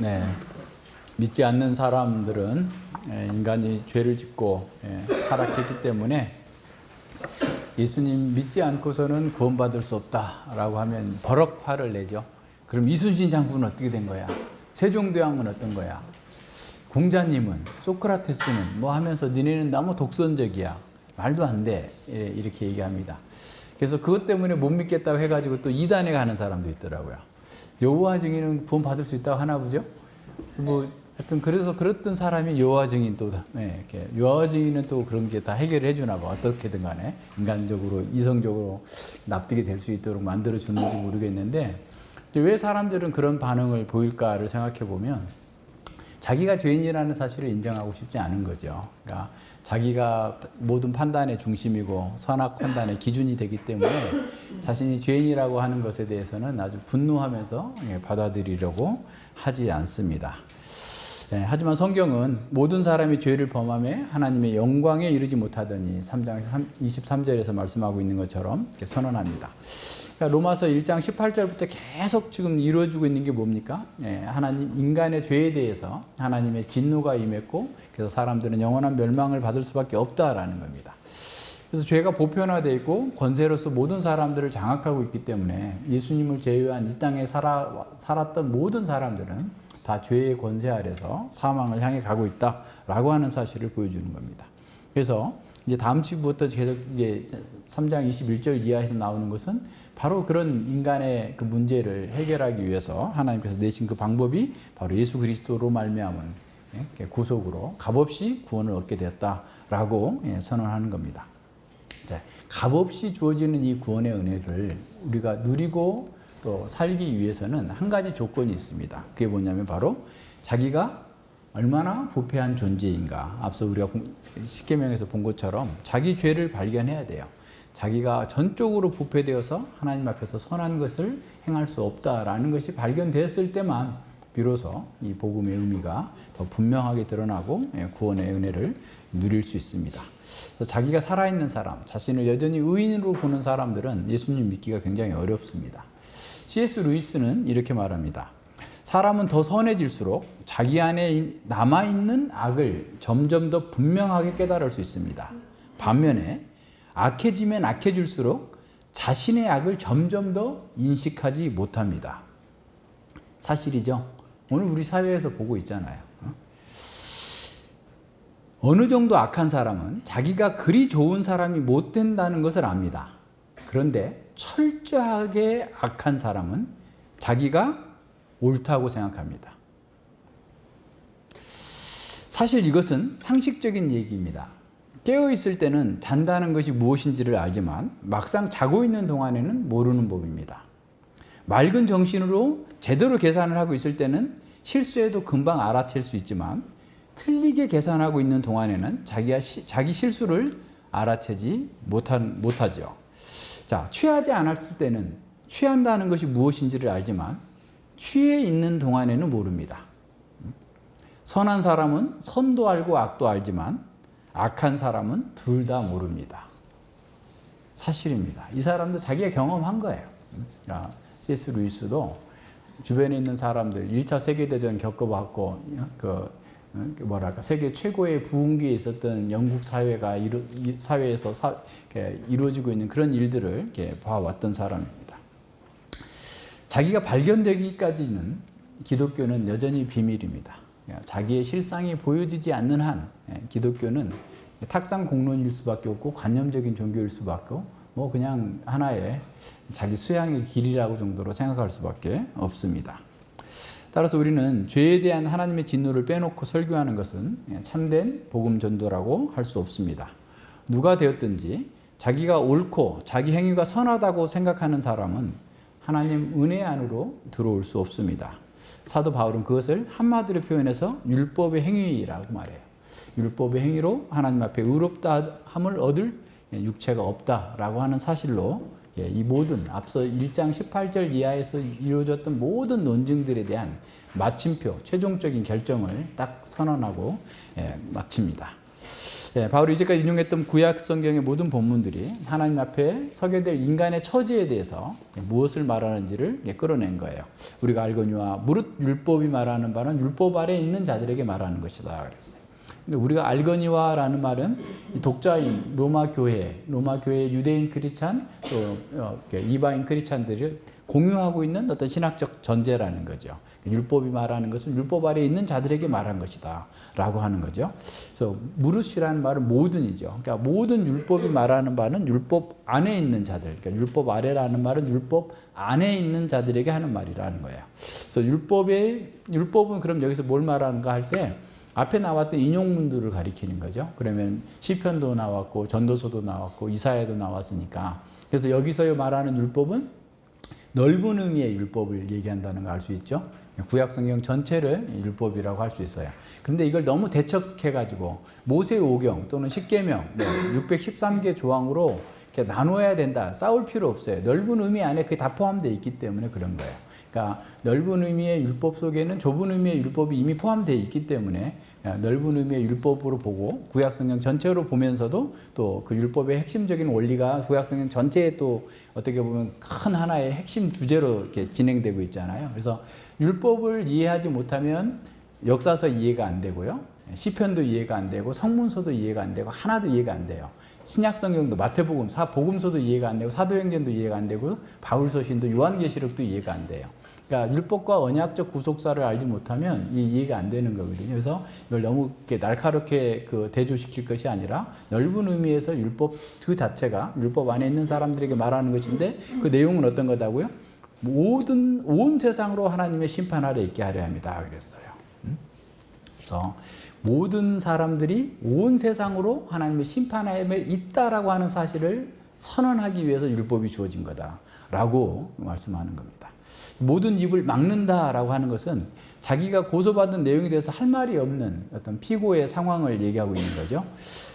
네, 믿지 않는 사람들은 인간이 죄를 짓고 타락했기 때문에 예수님 믿지 않고서는 구원받을 수 없다라고 하면 버럭 화를 내죠. 그럼 이순신 장군은 어떻게 된 거야? 세종대왕은 어떤 거야? 공자님은, 소크라테스는 뭐 하면서 니네는 너무 독선적이야. 말도 안 돼. 이렇게 얘기합니다. 그래서 그것 때문에 못 믿겠다고 해가지고 또 이단에 가는 사람도 있더라고요. 여호와 증인은 구원 받을 수 있다고 하나 보죠? 뭐 하여튼 그래서 그랬던 사람이 여호와 증인 또 이렇게 여호와 증인은 또 그런 게 다 해결을 해주나 봐. 어떻게든 간에 인간적으로 이성적으로 납득이 될 수 있도록 만들어 주는지 모르겠는데 왜 사람들은 그런 반응을 보일까를 생각해 보면 자기가 죄인이라는 사실을 인정하고 싶지 않은 거죠. 그러니까 자기가 모든 판단의 중심이고 선악 판단의 기준이 되기 때문에 자신이 죄인이라고 하는 것에 대해서는 아주 분노하면서 받아들이려고 하지 않습니다. 하지만 성경은 모든 사람이 죄를 범함에 하나님의 영광에 이르지 못하더니 3장 23절에서 말씀하고 있는 것처럼 이렇게 선언합니다. 그러니까 로마서 1장 18절부터 계속 지금 이루어지고 있는 게 뭡니까? 하나님 인간의 죄에 대해서 하나님의 진노가 임했고 그래서 사람들은 영원한 멸망을 받을 수밖에 없다라는 겁니다. 그래서 죄가 보편화되어 있고 권세로서 모든 사람들을 장악하고 있기 때문에 예수님을 제외한 이 땅에 살았던 모든 사람들은 다 죄의 권세 아래서 사망을 향해 가고 있다라고 하는 사실을 보여주는 겁니다. 그래서 이제 다음 주부터 계속 이제 3장 21절 이하에서 나오는 것은 바로 그런 인간의 그 문제를 해결하기 위해서 하나님께서 내신 그 방법이 바로 예수 그리스도로 말미암은 구속으로 값없이 구원을 얻게 되었다라고 선언하는 겁니다. 자, 값없이 주어지는 이 구원의 은혜를 우리가 누리고 또 살기 위해서는 한 가지 조건이 있습니다. 그게 뭐냐면 바로 자기가 얼마나 부패한 존재인가. 앞서 우리가 십계명에서 본 것처럼 자기 죄를 발견해야 돼요. 자기가 전적으로 부패되어서 하나님 앞에서 선한 것을 행할 수 없다라는 것이 발견되었을 때만 비로소 이 복음의 의미가 더 분명하게 드러나고 구원의 은혜를 누릴 수 있습니다. 자기가 살아있는 사람, 자신을 여전히 의인으로 보는 사람들은 예수님 믿기가 굉장히 어렵습니다. C.S. 루이스는 이렇게 말합니다. 사람은 더 선해질수록 자기 안에 남아있는 악을 점점 더 분명하게 깨달을 수 있습니다. 반면에 악해지면 악해질수록 자신의 악을 점점 더 인식하지 못합니다. 사실이죠. 오늘 우리 사회에서 보고 있잖아요. 어느 정도 악한 사람은 자기가 그리 좋은 사람이 못 된다는 것을 압니다. 그런데 철저하게 악한 사람은 자기가 옳다고 생각합니다. 사실 이것은 상식적인 얘기입니다. 깨어있을 때는 잔다는 것이 무엇인지를 알지만 막상 자고 있는 동안에는 모르는 법입니다. 맑은 정신으로 제대로 계산을 하고 있을 때는 실수해도 금방 알아챌 수 있지만 틀리게 계산하고 있는 동안에는 자기 실수를 알아채지 못하죠. 자, 취하지 않았을 때는 취한다는 것이 무엇인지를 알지만 취해 있는 동안에는 모릅니다. 선한 사람은 선도 알고 악도 알지만 악한 사람은 둘 다 모릅니다. 사실입니다. 이 사람도 자기가 경험한 거예요. C.S. 루이스도 주변에 있는 사람들 1차 세계대전 겪어봤고 세계 최고의 부흥기에 있었던 영국 사회에서 이루어지고 있는 그런 일들을 봐왔던 사람입니다. 자기가 발견되기까지는 기독교는 여전히 비밀입니다. 자기의 실상이 보여지지 않는 한 기독교는 탁상 공론일 수밖에 없고 관념적인 종교일 수밖에 없고 그냥 하나의 자기 수양의 길이라고 정도로 생각할 수밖에 없습니다. 따라서 우리는 죄에 대한 하나님의 진노를 빼놓고 설교하는 것은 참된 복음 전도라고 할 수 없습니다. 누가 되었든지 자기가 옳고 자기 행위가 선하다고 생각하는 사람은 하나님 은혜 안으로 들어올 수 없습니다. 사도 바울은 그것을 한마디로 표현해서 율법의 행위라고 말해요. 율법의 행위로 하나님 앞에 의롭다함을 얻을 육체가 없다라고 하는 사실로 이 모든 앞서 1장 18절 이하에서 이루어졌던 모든 논증들에 대한 마침표, 최종적인 결정을 딱 선언하고 마칩니다. 네, 바울이 이제까지 인용했던 구약 성경의 모든 본문들이 하나님 앞에 서게 될 인간의 처지에 대해서 무엇을 말하는지를 끌어낸 거예요. 우리가 알거니와 무릇 율법이 말하는 바는 율법 아래 있는 자들에게 말하는 것이다 그랬어요. 근데 우리가 알거니와라는 말은 독자인 로마 교회 유대인 크리스찬 또 이방인 크리스찬들이 공유하고 있는 어떤 신학적 전제라는 거죠. 율법이 말하는 것은 율법 아래 있는 자들에게 말한 것이다 라고 하는 거죠. 그래서 무릇이라는 말은 모든이죠. 그러니까 모든 율법이 말하는 바는 율법 안에 있는 자들, 그러니까 율법 아래라는 말은 율법 안에 있는 자들에게 하는 말이라는 거예요. 그래서 율법은 그럼 여기서 뭘 말하는가 할 때 앞에 나왔던 인용문들을 가리키는 거죠. 그러면 시편도 나왔고 전도서도 나왔고 이사야도 나왔으니까, 그래서 여기서 말하는 율법은 넓은 의미의 율법을 얘기한다는 걸 알 수 있죠. 구약 성경 전체를 율법이라고 할 수 있어요. 그런데 이걸 너무 대척해가지고 모세 오경 또는 십계명 613개 조항으로 이렇게 나눠야 된다, 싸울 필요 없어요. 넓은 의미 안에 그게 다 포함되어 있기 때문에 그런 거예요. 그러니까 넓은 의미의 율법 속에는 좁은 의미의 율법이 이미 포함되어 있기 때문에 넓은 의미의 율법으로 보고 구약 성경 전체로 보면서도 또 그 율법의 핵심적인 원리가 구약 성경 전체에 또 어떻게 보면 큰 하나의 핵심 주제로 이렇게 진행되고 있잖아요. 그래서 율법을 이해하지 못하면 역사서 이해가 안 되고요. 시편도 이해가 안 되고 성문서도 이해가 안 되고 하나도 이해가 안 돼요. 신약 성경도 마태복음, 복음서도 이해가 안 되고 사도행전도 이해가 안 되고 바울서신도 요한계시록도 이해가 안 돼요. 그러니까 율법과 언약적 구속사를 알지 못하면 이해가 안 되는 거거든요. 그래서 이걸 너무 이렇게 날카롭게 대조시킬 것이 아니라 넓은 의미에서 율법 그 자체가 율법 안에 있는 사람들에게 말하는 것인데 그 내용은 어떤 거다고요? 온 세상으로 하나님의 심판 아래 있게 하려 합니다. 그랬어요. 그래서 모든 사람들이 온 세상으로 하나님의 심판 아래 있다라고 하는 사실을 선언하기 위해서 율법이 주어진 거다라고 말씀하는 겁니다. 모든 입을 막는다라고 하는 것은 자기가 고소받은 내용에 대해서 할 말이 없는 어떤 피고의 상황을 얘기하고 있는 거죠.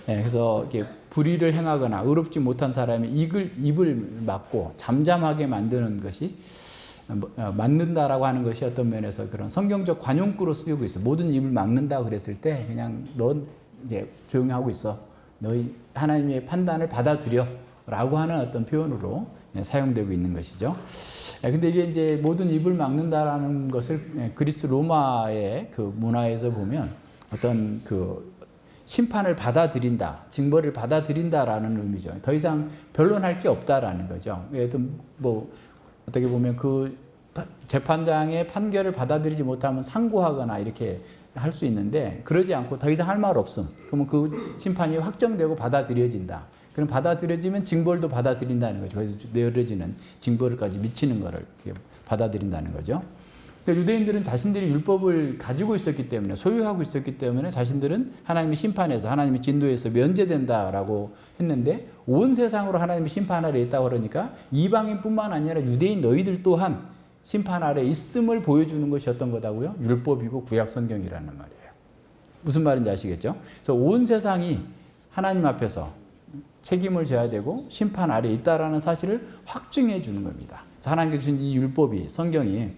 그래서 이렇게 불의를 행하거나 의롭지 못한 사람이 입을 막고 잠잠하게 만드는 것이 막는다라고 하는 것이 어떤 면에서 그런 성경적 관용구로 쓰이고 있어. 모든 입을 막는다 그랬을 때 그냥 넌 이제 조용히 하고 있어. 너희 하나님의 판단을 받아들여라고 하는 어떤 표현으로 사용되고 있는 것이죠. 근데 이게 이제 모든 입을 막는다라는 것을 그리스 로마의 그 문화에서 보면 어떤 그 심판을 받아들인다, 징벌을 받아들인다라는 의미죠. 더 이상 변론할 게 없다라는 거죠. 뭐 어떻게 보면 그 재판장의 판결을 받아들이지 못하면 상고하거나 이렇게 할 수 있는데 그러지 않고 더 이상 할 말 없음. 그러면 그 심판이 확정되고 받아들여진다. 그럼 받아들여지면 징벌도 받아들인다는 거죠. 그래서 내려지는 징벌까지 미치는 것을 받아들인다는 거죠. 그러니까 유대인들은 자신들이 율법을 가지고 있었기 때문에 소유하고 있었기 때문에 자신들은 하나님의 심판에서 하나님의 진노에서 면제된다라고 했는데 온 세상으로 하나님의 심판 아래 있다고 그러니까 이방인뿐만 아니라 유대인 너희들 또한 심판 아래 있음을 보여주는 것이 어떤 거다고요? 율법이고 구약 성경이라는 말이에요. 무슨 말인지 아시겠죠? 그래서 온 세상이 하나님 앞에서 책임을 져야 되고 심판 아래 있다라는 사실을 확증해 주는 겁니다. 그래서 하나님께서 주신 이 율법이 성경이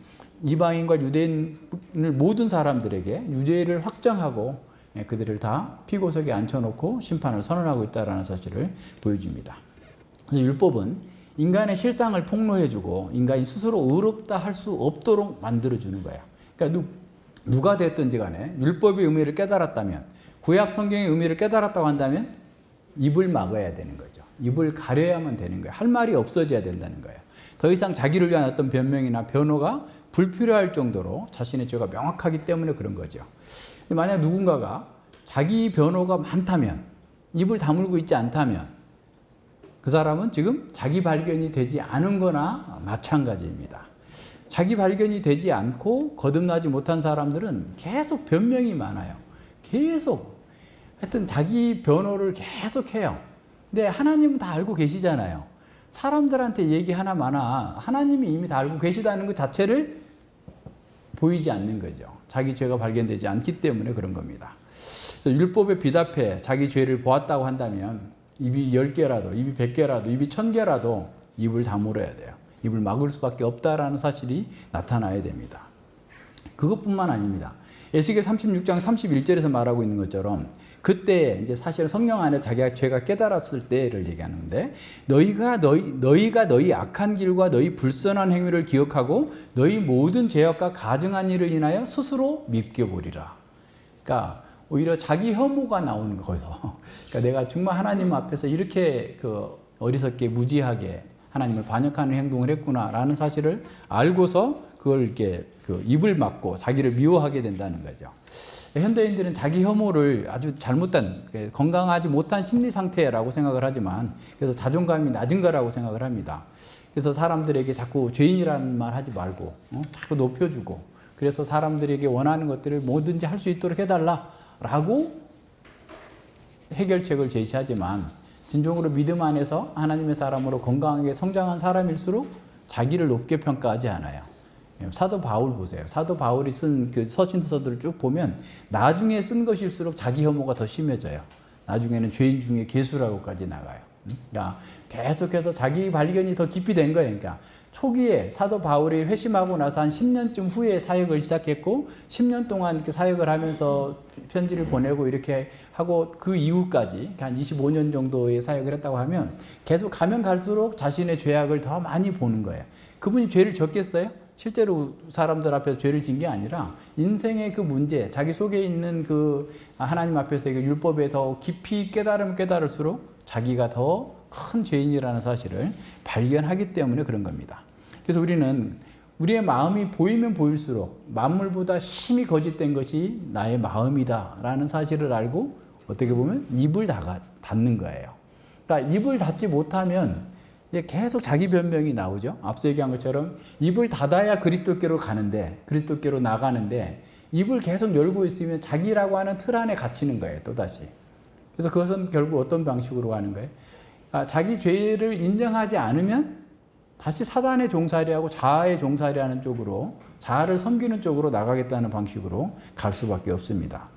이방인과 유대인을 모든 사람들에게 유죄를 확정하고 그들을 다 피고석에 앉혀놓고 심판을 선언하고 있다라는 사실을 보여줍니다. 그래서 율법은 인간의 실상을 폭로해주고 인간이 스스로 의롭다 할 수 없도록 만들어주는 거예요. 그러니까 누가 됐든지 간에 율법의 의미를 깨달았다면 구약 성경의 의미를 깨달았다고 한다면 입을 막아야 되는 거죠. 입을 가려야만 되는 거예요. 할 말이 없어져야 된다는 거예요. 더 이상 자기를 위한 어떤 변명이나 변호가 불필요할 정도로 자신의 죄가 명확하기 때문에 그런 거죠. 만약 누군가가 자기 변호가 많다면, 입을 다물고 있지 않다면 그 사람은 지금 자기 발견이 되지 않은 거나 마찬가지입니다. 자기 발견이 되지 않고 거듭나지 못한 사람들은 계속 변명이 많아요. 계속. 하여튼 자기 변호를 계속 해요. 근데 하나님은 다 알고 계시잖아요. 사람들한테 얘기 하나마나 하나님이 이미 다 알고 계시다는 것 자체를 보이지 않는 거죠. 자기 죄가 발견되지 않기 때문에 그런 겁니다. 그래서 율법에 비답해 자기 죄를 보았다고 한다면 입이 10개라도, 입이 100개라도, 입이 1000개라도 입을 다물어야 돼요. 입을 막을 수밖에 없다라는 사실이 나타나야 됩니다. 그것뿐만 아닙니다. 에스겔 36장 31절에서 말하고 있는 것처럼 그때 이제 사실 성령 안에 자기가 죄가 깨달았을 때를 얘기하는데 너희가 너희 악한 길과 너희 불선한 행위를 기억하고 너희 모든 죄악과 가증한 일을 인하여 스스로 밉게 보리라. 그러니까 오히려 자기 혐오가 나오는 거기서. 그러니까 내가 정말 하나님 앞에서 이렇게 어리석게 무지하게 하나님을 반역하는 행동을 했구나라는 사실을 알고서 그걸 이렇게 입을 막고 자기를 미워하게 된다는 거죠. 현대인들은 자기 혐오를 아주 잘못된, 건강하지 못한 심리 상태라고 생각을 하지만, 그래서 자존감이 낮은 거라고 생각을 합니다. 그래서 사람들에게 자꾸 죄인이라는 말 하지 말고, 자꾸 높여주고, 그래서 사람들에게 원하는 것들을 뭐든지 할 수 있도록 해달라라고 해결책을 제시하지만, 진정으로 믿음 안에서 하나님의 사람으로 건강하게 성장한 사람일수록 자기를 높게 평가하지 않아요. 사도 바울 보세요. 사도 바울이 쓴 그 서신서들을 쭉 보면 나중에 쓴 것일수록 자기 혐오가 더 심해져요. 나중에는 죄인 중에 괴수라고까지 나가요. 그러니까 계속해서 자기 발견이 더 깊이 된 거예요. 그러니까 초기에 사도 바울이 회심하고 나서 한 10년쯤 후에 사역을 시작했고 10년 동안 그 사역을 하면서 편지를 보내고 이렇게 하고 그 이후까지 한 25년 정도의 사역을 했다고 하면 계속 가면 갈수록 자신의 죄악을 더 많이 보는 거예요. 그분이 죄를 졌겠어요? 실제로 사람들 앞에서 죄를 진 게 아니라 인생의 그 문제, 자기 속에 있는 그 하나님 앞에서 율법에 더 깊이 깨달을수록 자기가 더 큰 죄인이라는 사실을 발견하기 때문에 그런 겁니다. 그래서 우리는 우리의 마음이 보이면 보일수록 만물보다 심히 거짓된 것이 나의 마음이다라는 사실을 알고 어떻게 보면 입을 닫는 거예요. 그러니까 입을 닫지 못하면 계속 자기 변명이 나오죠. 앞서 얘기한 것처럼 입을 닫아야 그리스도께로 가는데, 그리스도께로 나가는데 입을 계속 열고 있으면 자기라고 하는 틀 안에 갇히는 거예요. 또다시. 그래서 그것은 결국 어떤 방식으로 가는 거예요? 자기 죄를 인정하지 않으면 다시 사단의 종살이하고 자아의 종살이하는 쪽으로, 자아를 섬기는 쪽으로 나가겠다는 방식으로 갈 수밖에 없습니다.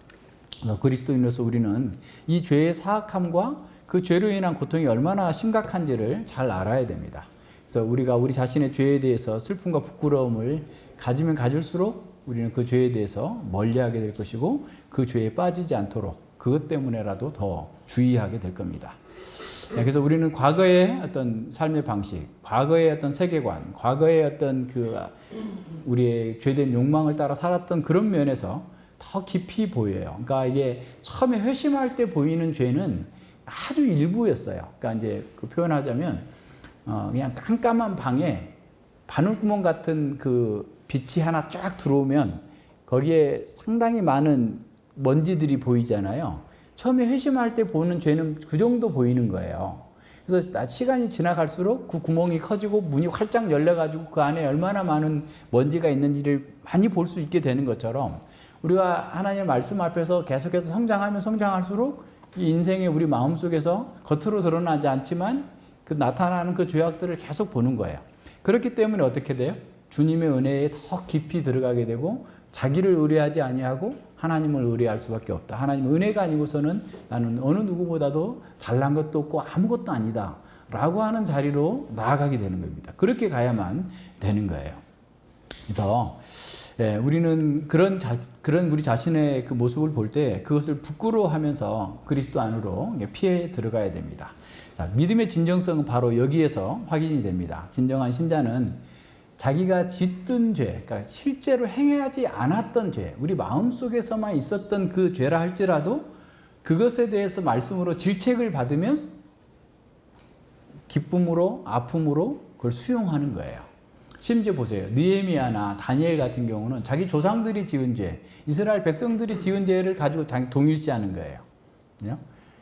그래서 그리스도인으로서 우리는 이 죄의 사악함과 그 죄로 인한 고통이 얼마나 심각한지를 잘 알아야 됩니다. 그래서 우리가 우리 자신의 죄에 대해서 슬픔과 부끄러움을 가지면 가질수록 우리는 그 죄에 대해서 멀리하게 될 것이고 그 죄에 빠지지 않도록 그것 때문에라도 더 주의하게 될 겁니다. 그래서 우리는 과거의 어떤 삶의 방식, 과거의 어떤 세계관, 과거의 어떤 그 우리의 죄된 욕망을 따라 살았던 그런 면에서 더 깊이 보여요. 그러니까 이게 처음에 회심할 때 보이는 죄는 아주 일부였어요. 그러니까 이제 그 표현하자면 그냥 깜깜한 방에 바늘구멍 같은 그 빛이 하나 쫙 들어오면 거기에 상당히 많은 먼지들이 보이잖아요. 처음에 회심할 때 보는 죄는 그 정도 보이는 거예요. 그래서 시간이 지나갈수록 그 구멍이 커지고 문이 활짝 열려가지고 그 안에 얼마나 많은 먼지가 있는지를 많이 볼 수 있게 되는 것처럼 우리가 하나님의 말씀 앞에서 계속해서 성장하면 성장할수록 이 인생의 우리 마음속에서 겉으로 드러나지 않지만 그 나타나는 그 죄악들을 계속 보는 거예요. 그렇기 때문에 어떻게 돼요? 주님의 은혜에 더 깊이 들어가게 되고 자기를 의뢰하지 아니하고 하나님을 의뢰할 수밖에 없다. 하나님 은혜가 아니고서는 나는 어느 누구보다도 잘난 것도 없고 아무것도 아니다 라고 하는 자리로 나아가게 되는 겁니다. 그렇게 가야만 되는 거예요. 그래서 우리는 그런 우리 자신의 그 모습을 볼 때 그것을 부끄러워하면서 그리스도 안으로 피해 들어가야 됩니다. 자, 믿음의 진정성은 바로 여기에서 확인이 됩니다. 진정한 신자는 자기가 짓던 죄, 그러니까 실제로 행하지 않았던 죄, 우리 마음속에서만 있었던 그 죄라 할지라도 그것에 대해서 말씀으로 질책을 받으면 기쁨으로, 아픔으로 그걸 수용하는 거예요. 심지어 보세요. 느헤미야나 다니엘 같은 경우는 자기 조상들이 지은 죄, 이스라엘 백성들이 지은 죄를 가지고 동일시하는 거예요.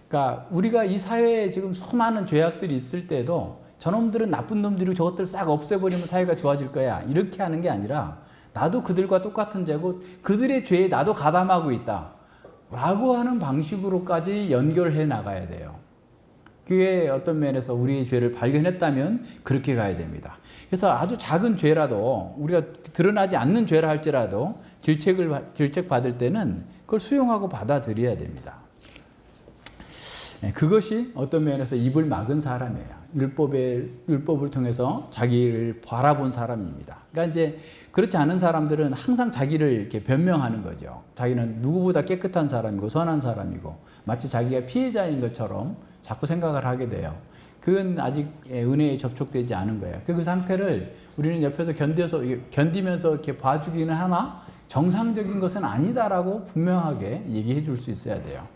그러니까 우리가 이 사회에 지금 수많은 죄악들이 있을 때도 저놈들은 나쁜 놈들이고 저것들 싹 없애버리면 사회가 좋아질 거야. 이렇게 하는 게 아니라 나도 그들과 똑같은 죄고 그들의 죄에 나도 가담하고 있다. 라고 하는 방식으로까지 연결해 나가야 돼요. 그게 어떤 면에서 우리의 죄를 발견했다면 그렇게 가야 됩니다. 그래서 아주 작은 죄라도 우리가 드러나지 않는 죄라 할지라도 질책 받을 때는 그걸 수용하고 받아들여야 됩니다. 그것이 어떤 면에서 입을 막은 사람이에요. 율법을 통해서 자기를 바라본 사람입니다. 그러니까 이제 그렇지 않은 사람들은 항상 자기를 이렇게 변명하는 거죠. 자기는 누구보다 깨끗한 사람이고 선한 사람이고 마치 자기가 피해자인 것처럼 자꾸 생각을 하게 돼요. 그건 아직 은혜에 접촉되지 않은 거예요. 그 상태를 우리는 옆에서 견디면서 이렇게 봐주기는 하나 정상적인 것은 아니다라고 분명하게 얘기해 줄 수 있어야 돼요.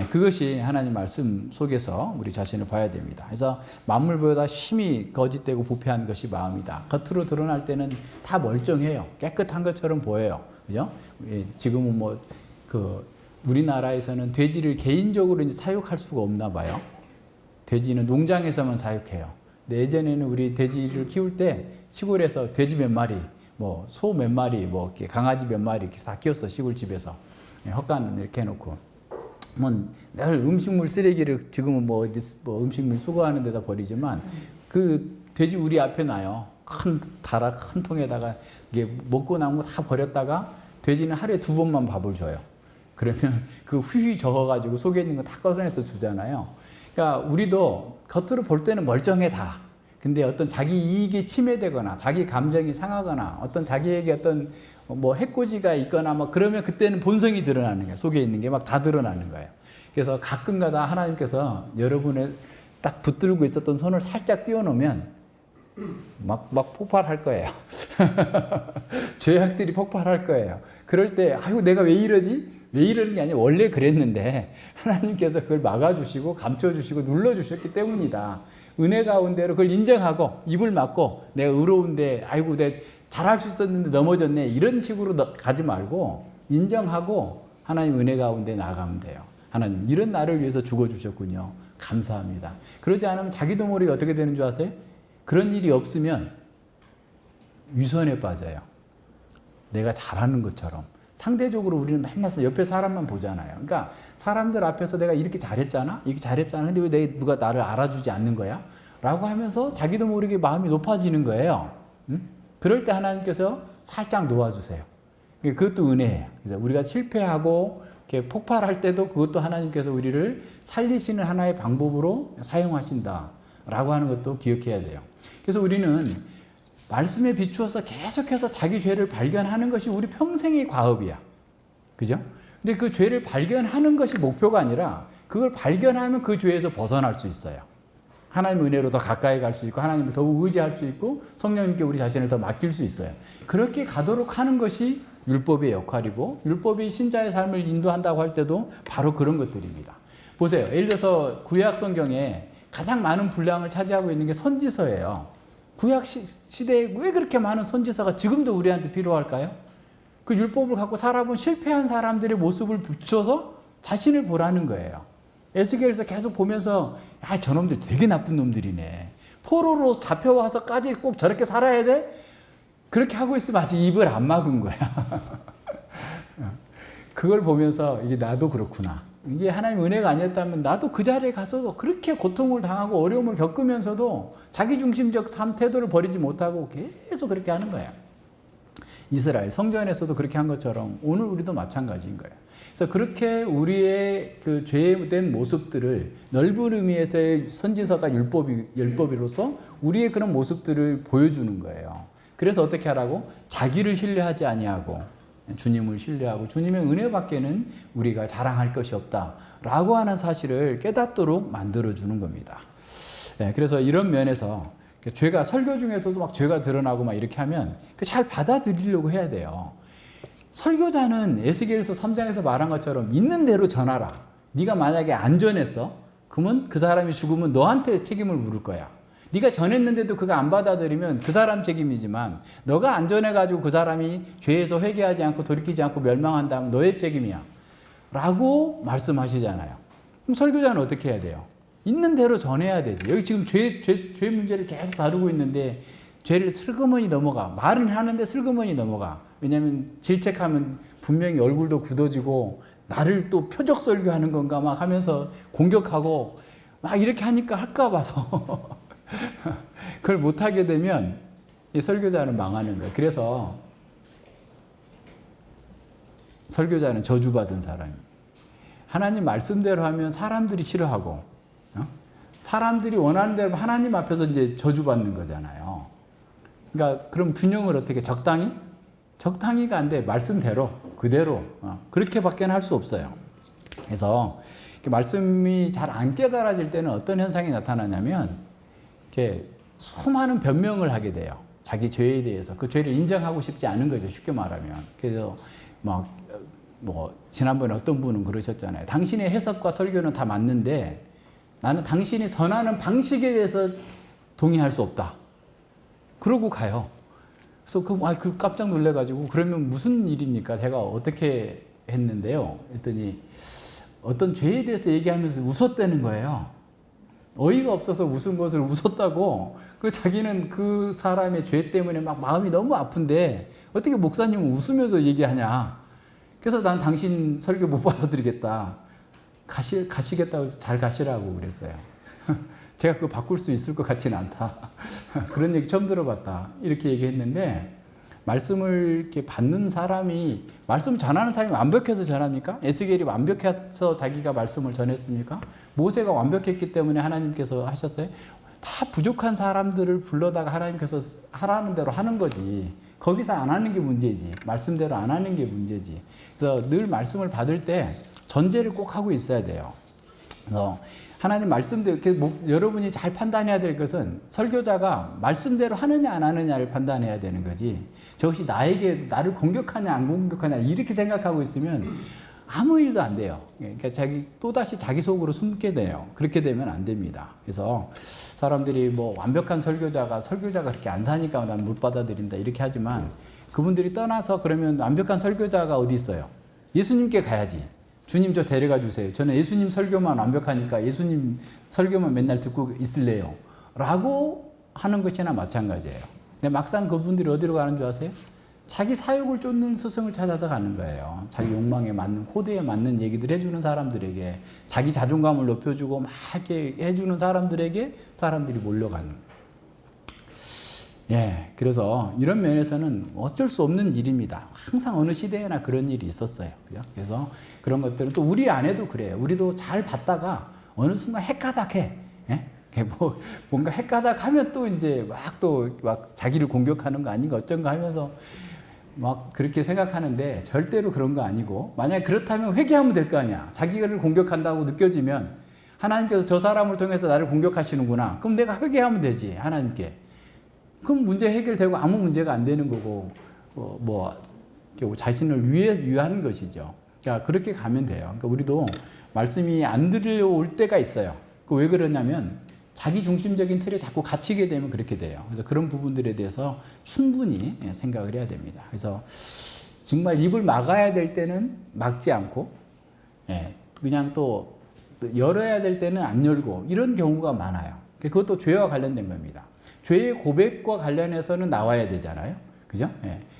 그것이 하나님 말씀 속에서 우리 자신을 봐야 됩니다. 그래서 만물보다 심히 거짓되고 부패한 것이 마음이다. 겉으로 드러날 때는 다 멀쩡해요. 깨끗한 것처럼 보여요. 그죠? 지금은 우리나라에서는 돼지를 개인적으로 이제 사육할 수가 없나 봐요. 돼지는 농장에서만 사육해요. 근데 예전에는 우리 돼지를 키울 때 시골에서 돼지 몇 마리, 소 몇 마리, 이렇게 강아지 몇 마리 이렇게 다 키웠어. 시골집에서. 헛간 이렇게 해놓고. 늘 음식물 쓰레기를 지금은 음식물 수거하는 데다 버리지만 그 돼지 우리 앞에 놔요. 큰 통에다가 이게 먹고 남은 거 다 버렸다가 돼지는 하루에 2번만 밥을 줘요. 그러면 그 휘휘 저어가지고 속에 있는 거 다 꺼내서 주잖아요. 그러니까 우리도 겉으로 볼 때는 멀쩡해 다. 근데 어떤 자기 이익이 침해되거나 자기 감정이 상하거나 어떤 자기에게 어떤 해코지가 있거나 그러면 그때는 본성이 드러나는 거예요. 속에 있는 게 막 다 드러나는 거예요. 그래서 가끔가다 하나님께서 여러분의 딱 붙들고 있었던 손을 살짝 띄워놓으면 막 폭발할 거예요. 죄악들이 폭발할 거예요. 그럴 때 아이고 내가 왜 이러지? 왜 이러는 게 아니라 원래 그랬는데 하나님께서 그걸 막아주시고 감춰주시고 눌러주셨기 때문이다. 은혜 가운데로 그걸 인정하고 입을 막고 내가 의로운데 아이고 내가 잘할 수 있었는데 넘어졌네 이런 식으로 가지 말고 인정하고 하나님 은혜 가운데 나가면 돼요. 하나님 이런 나를 위해서 죽어주셨군요. 감사합니다. 그러지 않으면 자기도 모르게 어떻게 되는 줄 아세요? 그런 일이 없으면 위선에 빠져요. 내가 잘하는 것처럼. 상대적으로 우리는 맨날 옆에 사람만 보잖아요. 그러니까 사람들 앞에서 내가 이렇게 잘했잖아? 이렇게 잘했잖아. 근데 왜 누가 나를 알아주지 않는 거야? 라고 하면서 자기도 모르게 마음이 높아지는 거예요. 응? 그럴 때 하나님께서 살짝 놓아주세요. 그것도 은혜예요. 그래서 우리가 실패하고 이렇게 폭발할 때도 그것도 하나님께서 우리를 살리시는 하나의 방법으로 사용하신다라고 하는 것도 기억해야 돼요. 그래서 우리는 말씀에 비추어서 계속해서 자기 죄를 발견하는 것이 우리 평생의 과업이야. 그죠? 근데 그 죄를 발견하는 것이 목표가 아니라 그걸 발견하면 그 죄에서 벗어날 수 있어요. 하나님 은혜로 더 가까이 갈 수 있고 하나님을 더욱 의지할 수 있고 성령님께 우리 자신을 더 맡길 수 있어요. 그렇게 가도록 하는 것이 율법의 역할이고 율법이 신자의 삶을 인도한다고 할 때도 바로 그런 것들입니다. 보세요. 예를 들어서 구약 성경에 가장 많은 분량을 차지하고 있는 게 선지서예요. 구약 시대에 왜 그렇게 많은 선지서가 지금도 우리한테 필요할까요? 그 율법을 갖고 살아본 실패한 사람들의 모습을 비춰서 자신을 보라는 거예요. 에스겔에서 계속 보면서 저놈들 되게 나쁜 놈들이네. 포로로 잡혀와서까지 꼭 저렇게 살아야 돼? 그렇게 하고 있으면 아직 입을 안 막은 거야. 그걸 보면서 이게 나도 그렇구나. 이게 하나님 은혜가 아니었다면 나도 그 자리에 가서도 그렇게 고통을 당하고 어려움을 겪으면서도 자기중심적 삶 태도를 버리지 못하고 계속 그렇게 하는 거예요. 이스라엘 성전에서도 그렇게 한 것처럼 오늘 우리도 마찬가지인 거예요. 그래서 그렇게 우리의 그 죄된 모습들을 넓은 의미에서의 선지서가 율법이로서 우리의 그런 모습들을 보여주는 거예요. 그래서 어떻게 하라고? 자기를 신뢰하지 아니하고 주님을 신뢰하고 주님의 은혜밖에는 우리가 자랑할 것이 없다라고 하는 사실을 깨닫도록 만들어주는 겁니다. 그래서 이런 면에서 죄가 설교 중에서도 막 죄가 드러나고 막 이렇게 하면 잘 받아들이려고 해야 돼요. 설교자는 에스겔서 3장에서 말한 것처럼 있는 대로 전하라. 네가 만약에 안 전했어, 그러면 그 사람이 죽으면 너한테 책임을 물을 거야. 네가 전했는데도 그거 안 받아들이면 그 사람 책임이지만 너가 안 전해가지고 그 사람이 죄에서 회개하지 않고 돌이키지 않고 멸망한다면 너의 책임이야. 라고 말씀하시잖아요. 그럼 설교자는 어떻게 해야 돼요? 있는 대로 전해야 되죠. 여기 지금 죄 문제를 계속 다루고 있는데 죄를 슬그머니 넘어가. 말은 하는데 슬그머니 넘어가. 왜냐하면 질책하면 분명히 얼굴도 굳어지고 나를 또 표적 설교하는 건가 막 하면서 공격하고 막 이렇게 하니까 할까 봐서 그걸 못하게 되면 이 설교자는 망하는 거예요. 그래서 설교자는 저주받은 사람이에요. 하나님 말씀대로 하면 사람들이 싫어하고, 사람들이 원하는 대로 하나님 앞에서 이제 저주받는 거잖아요. 그러니까 그럼 균형을 어떻게 적당히? 적당히가 안 돼. 말씀대로 그대로 그렇게밖에 할 수 없어요. 그래서 말씀이 잘 안 깨달아질 때는 어떤 현상이 나타나냐면 이렇게 수많은 변명을 하게 돼요. 자기 죄에 대해서 그 죄를 인정하고 싶지 않은 거죠. 쉽게 말하면. 그래서 막 뭐 지난번에 어떤 분은 그러셨잖아요. 당신의 해석과 설교는 다 맞는데 나는 당신이 선하는 방식에 대해서 동의할 수 없다. 그러고 가요. 그래서 그 깜짝 놀래가지고 그러면 무슨 일입니까? 제가 어떻게 했는데요. 했더니 어떤 죄에 대해서 얘기하면서 웃었다는 거예요. 어이가 없어서 웃은 것을 웃었다고. 그 자기는 그 사람의 죄 때문에 막 마음이 너무 아픈데 어떻게 목사님은 웃으면서 얘기하냐. 그래서 난 당신 설교 못 받아드리겠다. 가시겠다고 해서 잘 가시라고 그랬어요. 제가 그거 바꿀 수 있을 것 같지는 않다. 그런 얘기 처음 들어봤다. 이렇게 얘기했는데 말씀을 이렇게 받는 사람이 말씀 전하는 사람이 완벽해서 전합니까? 에스겔이 완벽해서 자기가 말씀을 전했습니까? 모세가 완벽했기 때문에 하나님께서 하셨어요? 다 부족한 사람들을 불러다가 하나님께서 하라는 대로 하는 거지. 거기서 안 하는 게 문제지. 말씀대로 안 하는 게 문제지. 그래서 늘 말씀을 받을 때 전제를 꼭 하고 있어야 돼요. 그래서 하나님 말씀대로 여러분이 잘 판단해야 될 것은 설교자가 말씀대로 하느냐 안 하느냐를 판단해야 되는 거지. 저것이 나를 공격하냐 안 공격하냐 이렇게 생각하고 있으면 아무 일도 안 돼요. 그러니까 또다시 자기 속으로 숨게 돼요. 그렇게 되면 안 됩니다. 그래서 사람들이 뭐 완벽한 설교자가 그렇게 안 사니까 난 못 받아들인다 이렇게 하지만 그분들이 떠나서 그러면 완벽한 설교자가 어디 있어요? 예수님께 가야지. 주님 저 데려가 주세요. 저는 예수님 설교만 완벽하니까 예수님 설교만 맨날 듣고 있을래요. 라고 하는 것이나 마찬가지예요. 근데 막상 그분들이 어디로 가는 줄 아세요? 자기 사욕을 쫓는 스승을 찾아서 가는 거예요. 자기 욕망에 맞는, 코드에 맞는 얘기들 해주는 사람들에게, 자기 자존감을 높여주고 막 이렇게 해주는 사람들에게 사람들이 몰려가는. 예, 그래서 이런 면에서는 어쩔 수 없는 일입니다. 항상 어느 시대에나 그런 일이 있었어요. 그래서 그런 것들은 또 우리 안에도 그래요. 우리도 잘 봤다가 어느 순간 헷가닥해. 예? 뭔가 헷가닥하면 또 이제 막 자기를 공격하는 거 아닌가 어쩐가 하면서 막 그렇게 생각하는데 절대로 그런 거 아니고 만약에 그렇다면 회개하면 될 거 아니야. 자기를 공격한다고 느껴지면 하나님께서 저 사람을 통해서 나를 공격하시는구나. 그럼 내가 회개하면 되지. 하나님께. 그럼 문제 해결되고 아무 문제가 안 되는 거고 자신을 위한 것이죠. 그러니까 그렇게 가면 돼요. 그러니까 우리도 말씀이 안 들려올 때가 있어요. 왜 그러냐면 자기 중심적인 틀에 자꾸 갇히게 되면 그렇게 돼요. 그래서 그런 부분들에 대해서 충분히 생각을 해야 됩니다. 그래서 정말 입을 막아야 될 때는 막지 않고 그냥 또 열어야 될 때는 안 열고 이런 경우가 많아요. 그것도 죄와 관련된 겁니다. 죄의 고백과 관련해서는 나와야 되잖아요. 그죠?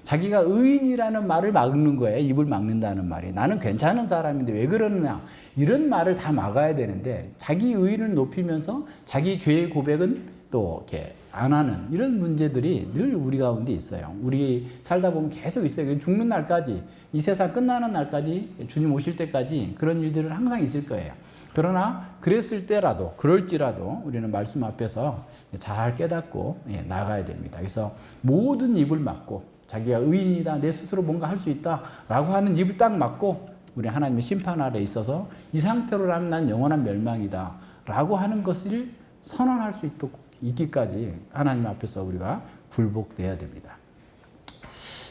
자기가 의인이라는 말을 막는 거예요. 입을 막는다는 말이. 나는 괜찮은 사람인데 왜 그러느냐. 이런 말을 다 막아야 되는데 자기 의인을 높이면서 자기 죄의 고백은 또 이렇게 안 하는 이런 문제들이 늘 우리 가운데 있어요. 우리 살다 보면 계속 있어요. 죽는 날까지, 이 세상 끝나는 날까지, 주님 오실 때까지 그런 일들은 항상 있을 거예요. 그러나 그럴지라도 우리는 말씀 앞에서 잘 깨닫고 나가야 됩니다. 그래서 모든 입을 막고 자기가 의인이다, 내 스스로 뭔가 할 수 있다라고 하는 입을 딱 막고 우리 하나님의 심판 아래 있어서 이 상태로라면 난 영원한 멸망이다라고 하는 것을 선언할 수 있기까지 하나님 앞에서 우리가 굴복돼야 됩니다.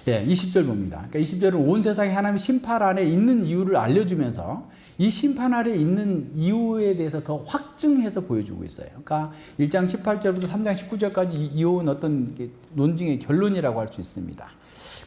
20절 봅니다. 그러니까 20절은 온 세상이 하나님의 심판 아래 있는 이유를 알려주면서 이 심판 아래 있는 이유에 대해서 더 확증해서 보여주고 있어요. 그러니까 1장 18절부터 3장 19절까지 이어온 어떤 논증의 결론이라고 할 수 있습니다.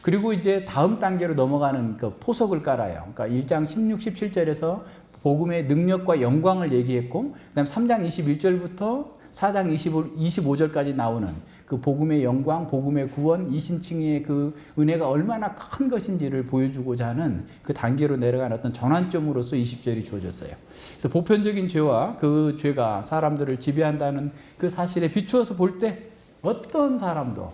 그리고 이제 다음 단계로 넘어가는 그 포석을 깔아요. 그러니까 1장 16, 17절에서 복음의 능력과 영광을 얘기했고, 그 다음 3장 21절부터 4장 25절까지 나오는 그 복음의 영광, 복음의 구원, 이신칭의 그 은혜가 얼마나 큰 것인지를 보여주고자 하는 그 단계로 내려간 어떤 전환점으로서 20절이 주어졌어요. 그래서 보편적인 죄와 그 죄가 사람들을 지배한다는 그 사실에 비추어서 볼 때 어떤 사람도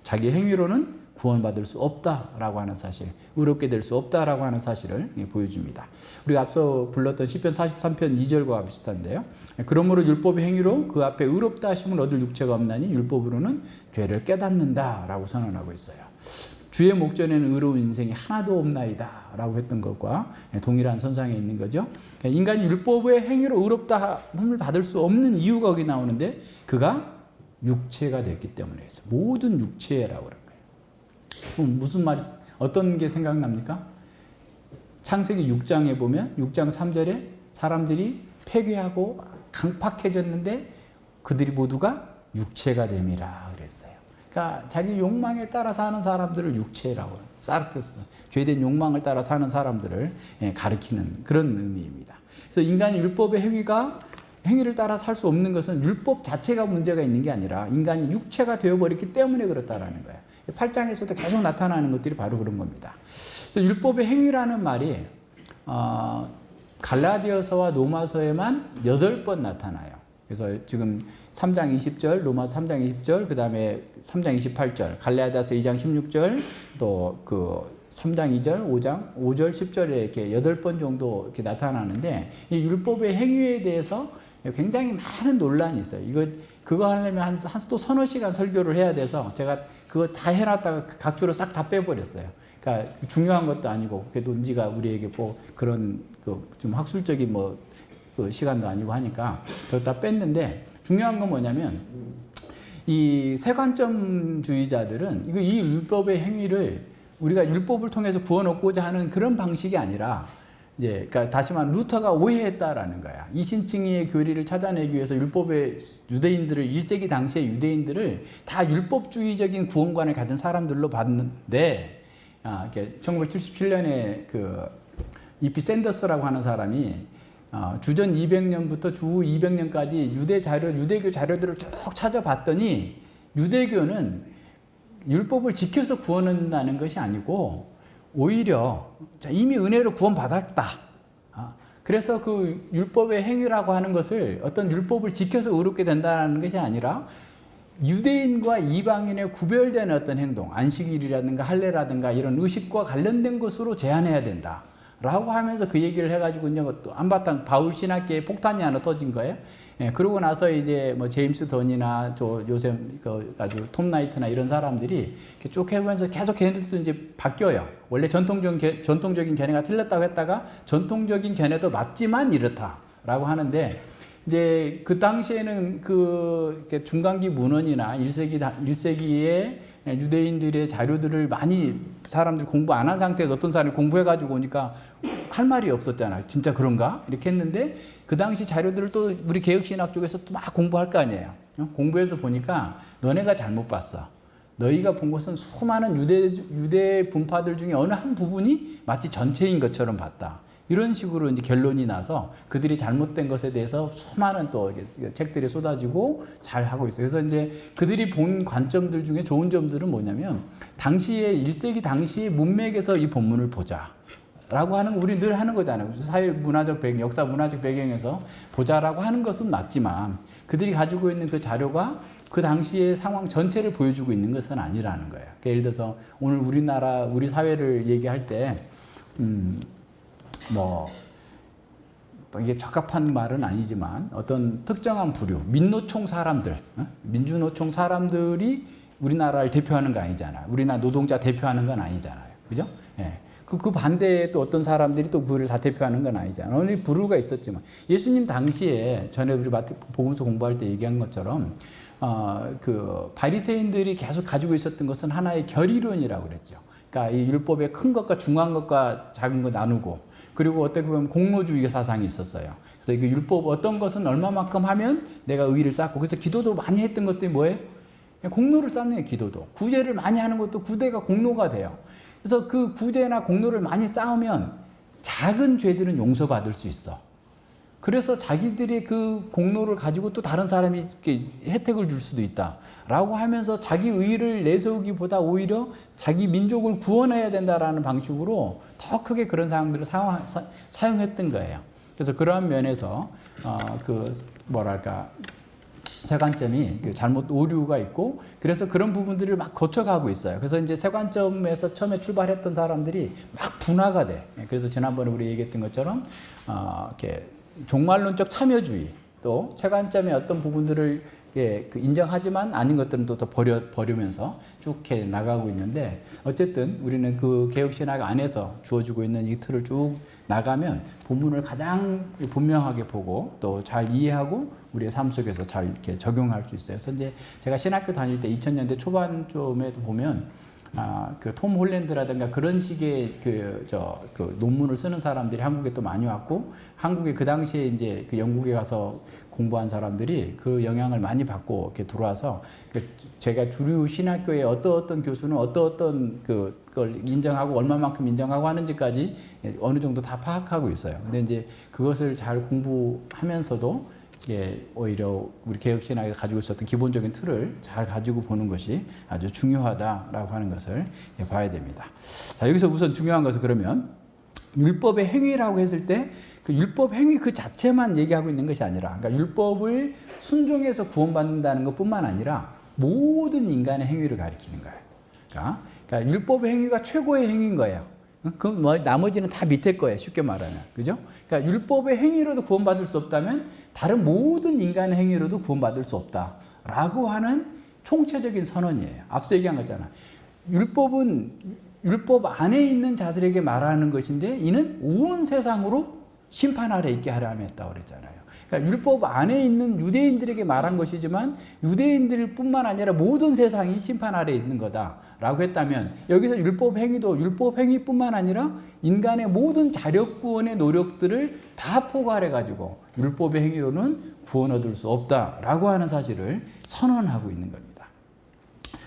자기 행위로는 구원받을 수 없다라고 하는 사실, 의롭게 될 수 없다라고 하는 사실을 보여줍니다. 우리가 앞서 불렀던 시편 43편 2절과 비슷한데요. 그러므로 율법의 행위로 그 앞에 의롭다 하심을 얻을 육체가 없나니 율법으로는 죄를 깨닫는다라고 선언하고 있어요. 주의 목전에는 의로운 인생이 하나도 없나이다 라고 했던 것과 동일한 선상에 있는 거죠. 인간이 율법의 행위로 의롭다함을 받을 수 없는 이유가 거기 나오는데 그가 육체가 됐기 때문에 모든 육체라고 그런 거예요. 그럼 무슨 말이, 어떤 게 생각납니까? 창세기 6장에 보면 6장 3절에 사람들이 폐괴하고 강팍해졌는데 그들이 모두가 육체가 됨이라 그랬어요. 그러니까 자기 욕망에 따라 사는 사람들을 육체라고, 사르크스, 죄된 욕망을 따라 사는 사람들을 가리키는 그런 의미입니다. 그래서 인간이 율법의 행위를 따라 살 수 없는 것은 율법 자체가 문제가 있는 게 아니라 인간이 육체가 되어버렸기 때문에 그렇다라는 거예요. 8장에서도 계속 나타나는 것들이 바로 그런 겁니다. 그래서 율법의 행위라는 말이 갈라디아서와 로마서에만 8번 나타나요. 그래서 지금 3장 20절, 로마서 3장 20절, 그 다음에 3장 28절, 갈라디아서 2장 16절, 또 그 3장 2절, 5절, 10절에 이렇게 8번 정도 이렇게 나타나는데 이 율법의 행위에 대해서 굉장히 많은 논란이 있어요. 그거 하려면 또 서너 시간 설교를 해야 돼서 제가 그거 다 해놨다가 각주로 싹 다 빼버렸어요. 그러니까 중요한 것도 아니고 그 논지가 우리에게 뭐 그런 좀 학술적인 그 시간도 아니고 하니까 그걸 다 뺐는데 중요한 건 뭐냐면 이 세관점주의자들은 이 율법의 행위를 우리가 율법을 통해서 구원 얻고자 하는 그런 방식이 아니라 이제 그러니까 다시 말하면 루터가 오해했다라는 거야. 이신칭의의 교리를 찾아내기 위해서 율법의 유대인들을 1세기 당시의 유대인들을 다 율법주의적인 구원관을 가진 사람들로 봤는데 1977년에 그 E.P. 샌더스라고 하는 사람이 주전 200년부터 주후 200년까지 유대교 자료들을 쭉 찾아봤더니 유대교는 율법을 지켜서 구원한다는 것이 아니고 오히려 이미 은혜로 구원받았다. 그래서 그 율법의 행위라고 하는 것을 어떤 율법을 지켜서 의롭게 된다는 것이 아니라 유대인과 이방인의 구별되는 어떤 행동, 안식일이라든가 할례라든가 이런 의식과 관련된 것으로 제한해야 된다. 라고 하면서 그 얘기를 해가지고 이제 또 한바탕 바울 신학계에 폭탄이 하나 터진 거예요. 그러고 나서 이제 제임스 던이나 요새 아주 톰 나이트나 이런 사람들이 쭉 해보면서 계속 걔네들도 이제 바뀌어요. 원래 전통적인 견해가 틀렸다고 했다가 전통적인 견해도 맞지만 이렇다라고 하는데 이제 그 당시에는 그 중간기 문헌이나 1세기의 유대인들의 자료들을 많이 사람들이 공부 안 한 상태에서 어떤 사람이 공부해가지고 오니까 할 말이 없었잖아요. 진짜 그런가? 이렇게 했는데 그 당시 자료들을 또 우리 개혁신학 쪽에서 또 막 공부할 거 아니에요. 공부해서 보니까 너네가 잘못 봤어. 너희가 본 것은 수많은 유대 분파들 중에 어느 한 부분이 마치 전체인 것처럼 봤다. 이런 식으로 이제 결론이 나서 그들이 잘못된 것에 대해서 수많은 또 책들이 쏟아지고 잘 하고 있어요. 그래서 이제 그들이 본 관점들 중에 좋은 점들은 뭐냐면 당시에 1세기 당시의 문맥에서 이 본문을 보자. 라고 하는 우리 늘 하는 거잖아요. 사회 문화적 배경, 역사 문화적 배경에서 보자라고 하는 것은 맞지만 그들이 가지고 있는 그 자료가 그 당시의 상황 전체를 보여주고 있는 것은 아니라는 거예요. 그러니까 예를 들어서 오늘 우리 사회를 얘기할 때 이게 적합한 말은 아니지만 어떤 특정한 부류, 민노총 사람들, 민주노총 사람들이 우리나라를 대표하는 거 아니잖아요. 우리나라 노동자 대표하는 건 아니잖아요. 그죠? 예. 그 반대에 또 어떤 사람들이 또 그를 다 대표하는 건 아니잖아요. 어느 부류가 있었지만 예수님 당시에 전에 우리 복음서 공부할 때 얘기한 것처럼 그 바리새인들이 계속 가지고 있었던 것은 하나의 결의론이라고 그랬죠. 그러니까 이 율법의 큰 것과 중요한 것과 작은 거 나누고 그리고 어떻게 보면 공로주의 사상이 있었어요. 그래서 이 율법 어떤 것은 얼마만큼 하면 내가 의의를 쌓고 그래서 기도도 많이 했던 것들이 뭐예요? 공로를 쌓는 게 기도도. 구제를 많이 하는 것도 구제가 공로가 돼요. 그래서 그 구제나 공로를 많이 쌓으면 작은 죄들은 용서받을 수 있어. 그래서 자기들이 그 공로를 가지고 또 다른 사람이 이렇게 혜택을 줄 수도 있다. 라고 하면서 자기 의의를 내세우기보다 오히려 자기 민족을 구원해야 된다라는 방식으로 더 크게 그런 상황들을 사용했던 거예요. 그래서 그러한 면에서 세관점이 잘못 오류가 있고 그래서 그런 부분들을 막 고쳐가고 있어요. 그래서 이제 세관점에서 처음에 출발했던 사람들이 막 분화가 돼. 그래서 지난번에 우리 얘기했던 것처럼 이렇게 종말론적 참여주의 또 세관점의 어떤 부분들을 인정하지만 아닌 것들은 또 버리면서 쭉 이렇게 나가고 있는데 어쨌든 우리는 그 개혁신학 안에서 주어지고 있는 이 틀을 쭉 나가면 본문을 가장 분명하게 보고 또 잘 이해하고 우리의 삶 속에서 잘 이렇게 적용할 수 있어요. 그래서 이제 제가 신학교 다닐 때 2000년대 초반쯤에도 보면 그 톰 홀랜드라든가 그런 식의 그 논문을 쓰는 사람들이 한국에 또 많이 왔고 한국에 그 당시에 이제 그 영국에 가서 공부한 사람들이 그 영향을 많이 받고 이렇게 들어와서 제가 주류 신학교의 어떤 교수는 어떤 그걸 인정하고 얼마만큼 인정하고 하는지까지 어느 정도 다 파악하고 있어요. 근데 이제 그것을 잘 공부하면서도 오히려 우리 개혁신학이 가지고 있었던 기본적인 틀을 잘 가지고 보는 것이 아주 중요하다라고 하는 것을 봐야 됩니다. 자, 여기서 우선 중요한 것은 그러면 율법의 행위라고 했을 때 그 율법 행위 그 자체만 얘기하고 있는 것이 아니라 그러니까 율법을 순종해서 구원받는다는 것뿐만 아니라 모든 인간의 행위를 가리키는 거예요. 그러니까 율법의 행위가 최고의 행위인 거예요. 그럼 뭐 나머지는 다 밑에 거예요. 쉽게 말하면. 그죠? 그러니까 율법의 행위로도 구원받을 수 없다면 다른 모든 인간의 행위로도 구원받을 수 없다라고 하는 총체적인 선언이에요. 앞서 얘기한 거잖아. 율법은 율법 안에 있는 자들에게 말하는 것인데 이는 온 세상으로 심판 아래 있게 하려 함했다고 그랬잖아요. 그러니까 율법 안에 있는 유대인들에게 말한 것이지만 유대인들 뿐만 아니라 모든 세상이 심판 아래 있는 거다라고 했다면 여기서 율법 행위도 율법 행위뿐만 아니라 인간의 모든 자력 구원의 노력들을 다 포괄해 가지고 율법의 행위로는 구원 얻을 수 없다라고 하는 사실을 선언하고 있는 겁니다.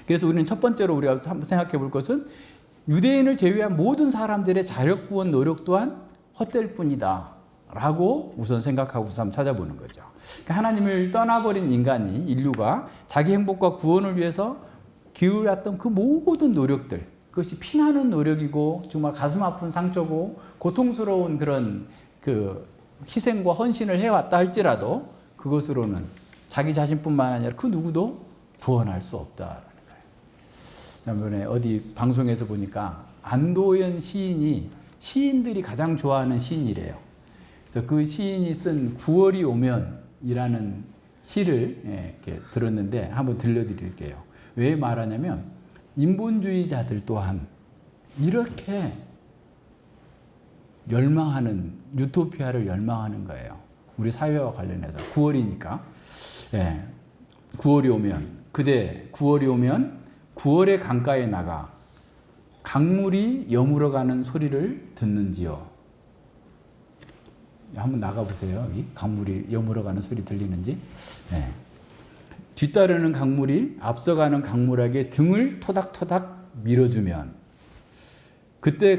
그래서 우리는 첫 번째로 우리가 한번 생각해 볼 것은 유대인을 제외한 모든 사람들의 자력 구원 노력 또한 헛될 뿐이다 라고 우선 생각하고 한번 찾아보는 거죠. 그러니까 하나님을 떠나버린 인간이 인류가 자기 행복과 구원을 위해서 기울였던 그 모든 노력들 그것이 피나는 노력이고 정말 가슴 아픈 상처고 고통스러운 그런 그 희생과 헌신을 해왔다 할지라도 그것으로는 자기 자신뿐만 아니라 그 누구도 구원할 수 없다라는 거예요. 이번에 어디 방송에서 보니까 안도현 시인이 시인들이 가장 좋아하는 시인이래요. 그래서 그 시인이 쓴 9월이 오면이라는 시를 이렇게 들었는데 한번 들려드릴게요. 왜 말하냐면 인본주의자들 또한 이렇게 열망하는 유토피아를 열망하는 거예요. 우리 사회와 관련해서 9월이니까 9월이 오면 그대 9월이 오면 9월의 강가에 나가 강물이 여물어가는 소리를 듣는지요. 한번 나가보세요. 여기 강물이 여물어가는 소리 들리는지. 뒤따르는 강물이 앞서가는 강물에게 등을 토닥토닥 밀어주면 그때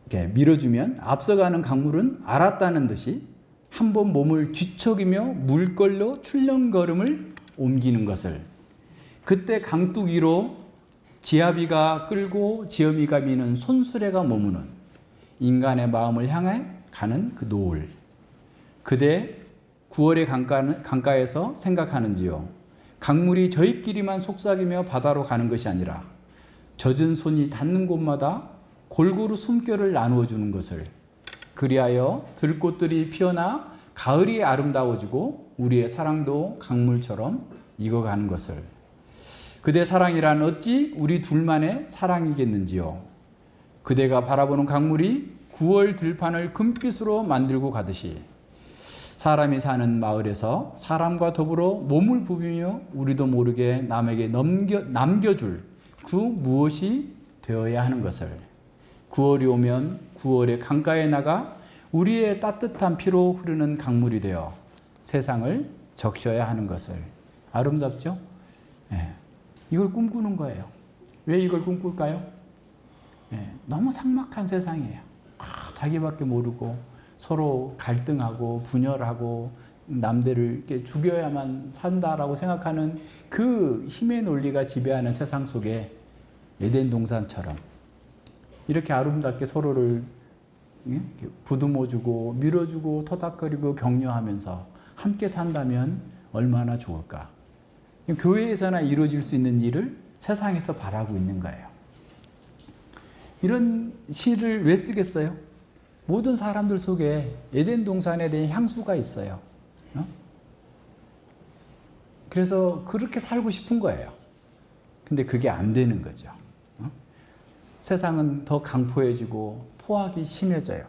이렇게 밀어주면 앞서가는 강물은 알았다는 듯이 한번 몸을 뒤척이며 물걸로 출렁거름을 옮기는 것을 그때 강둑이로 지아비가 끌고 지엄이가 미는 손수레가 머무는 인간의 마음을 향해 가는 그 노을 그대 9월의 강가에서 생각하는지요. 강물이 저희끼리만 속삭이며 바다로 가는 것이 아니라 젖은 손이 닿는 곳마다 골고루 숨결을 나누어 주는 것을 그리하여 들꽃들이 피어나 가을이 아름다워지고 우리의 사랑도 강물처럼 익어가는 것을 그대 사랑이란 어찌 우리 둘만의 사랑이겠는지요. 그대가 바라보는 강물이 9월 들판을 금빛으로 만들고 가듯이 사람이 사는 마을에서 사람과 더불어 몸을 부비며 우리도 모르게 남에게 남겨줄 그 무엇이 되어야 하는 것을 9월이 오면 9월의 강가에 나가 우리의 따뜻한 피로 흐르는 강물이 되어 세상을 적셔야 하는 것을. 아름답죠? 이걸 꿈꾸는 거예요. 왜 이걸 꿈꿀까요? 너무 삭막한 세상이에요. 자기밖에 모르고 서로 갈등하고 분열하고 남들을 이렇게 죽여야만 산다라고 생각하는 그 힘의 논리가 지배하는 세상 속에 에덴 동산처럼 이렇게 아름답게 서로를 부듬어주고 밀어주고 토닥거리고 격려하면서 함께 산다면 얼마나 좋을까. 교회에서나 이루어질 수 있는 일을 세상에서 바라고 있는 거예요. 이런 시를 왜 쓰겠어요? 모든 사람들 속에 에덴 동산에 대한 향수가 있어요. 그래서 그렇게 살고 싶은 거예요. 근데 그게 안 되는 거죠. 세상은 더 강포해지고 포악이 심해져요.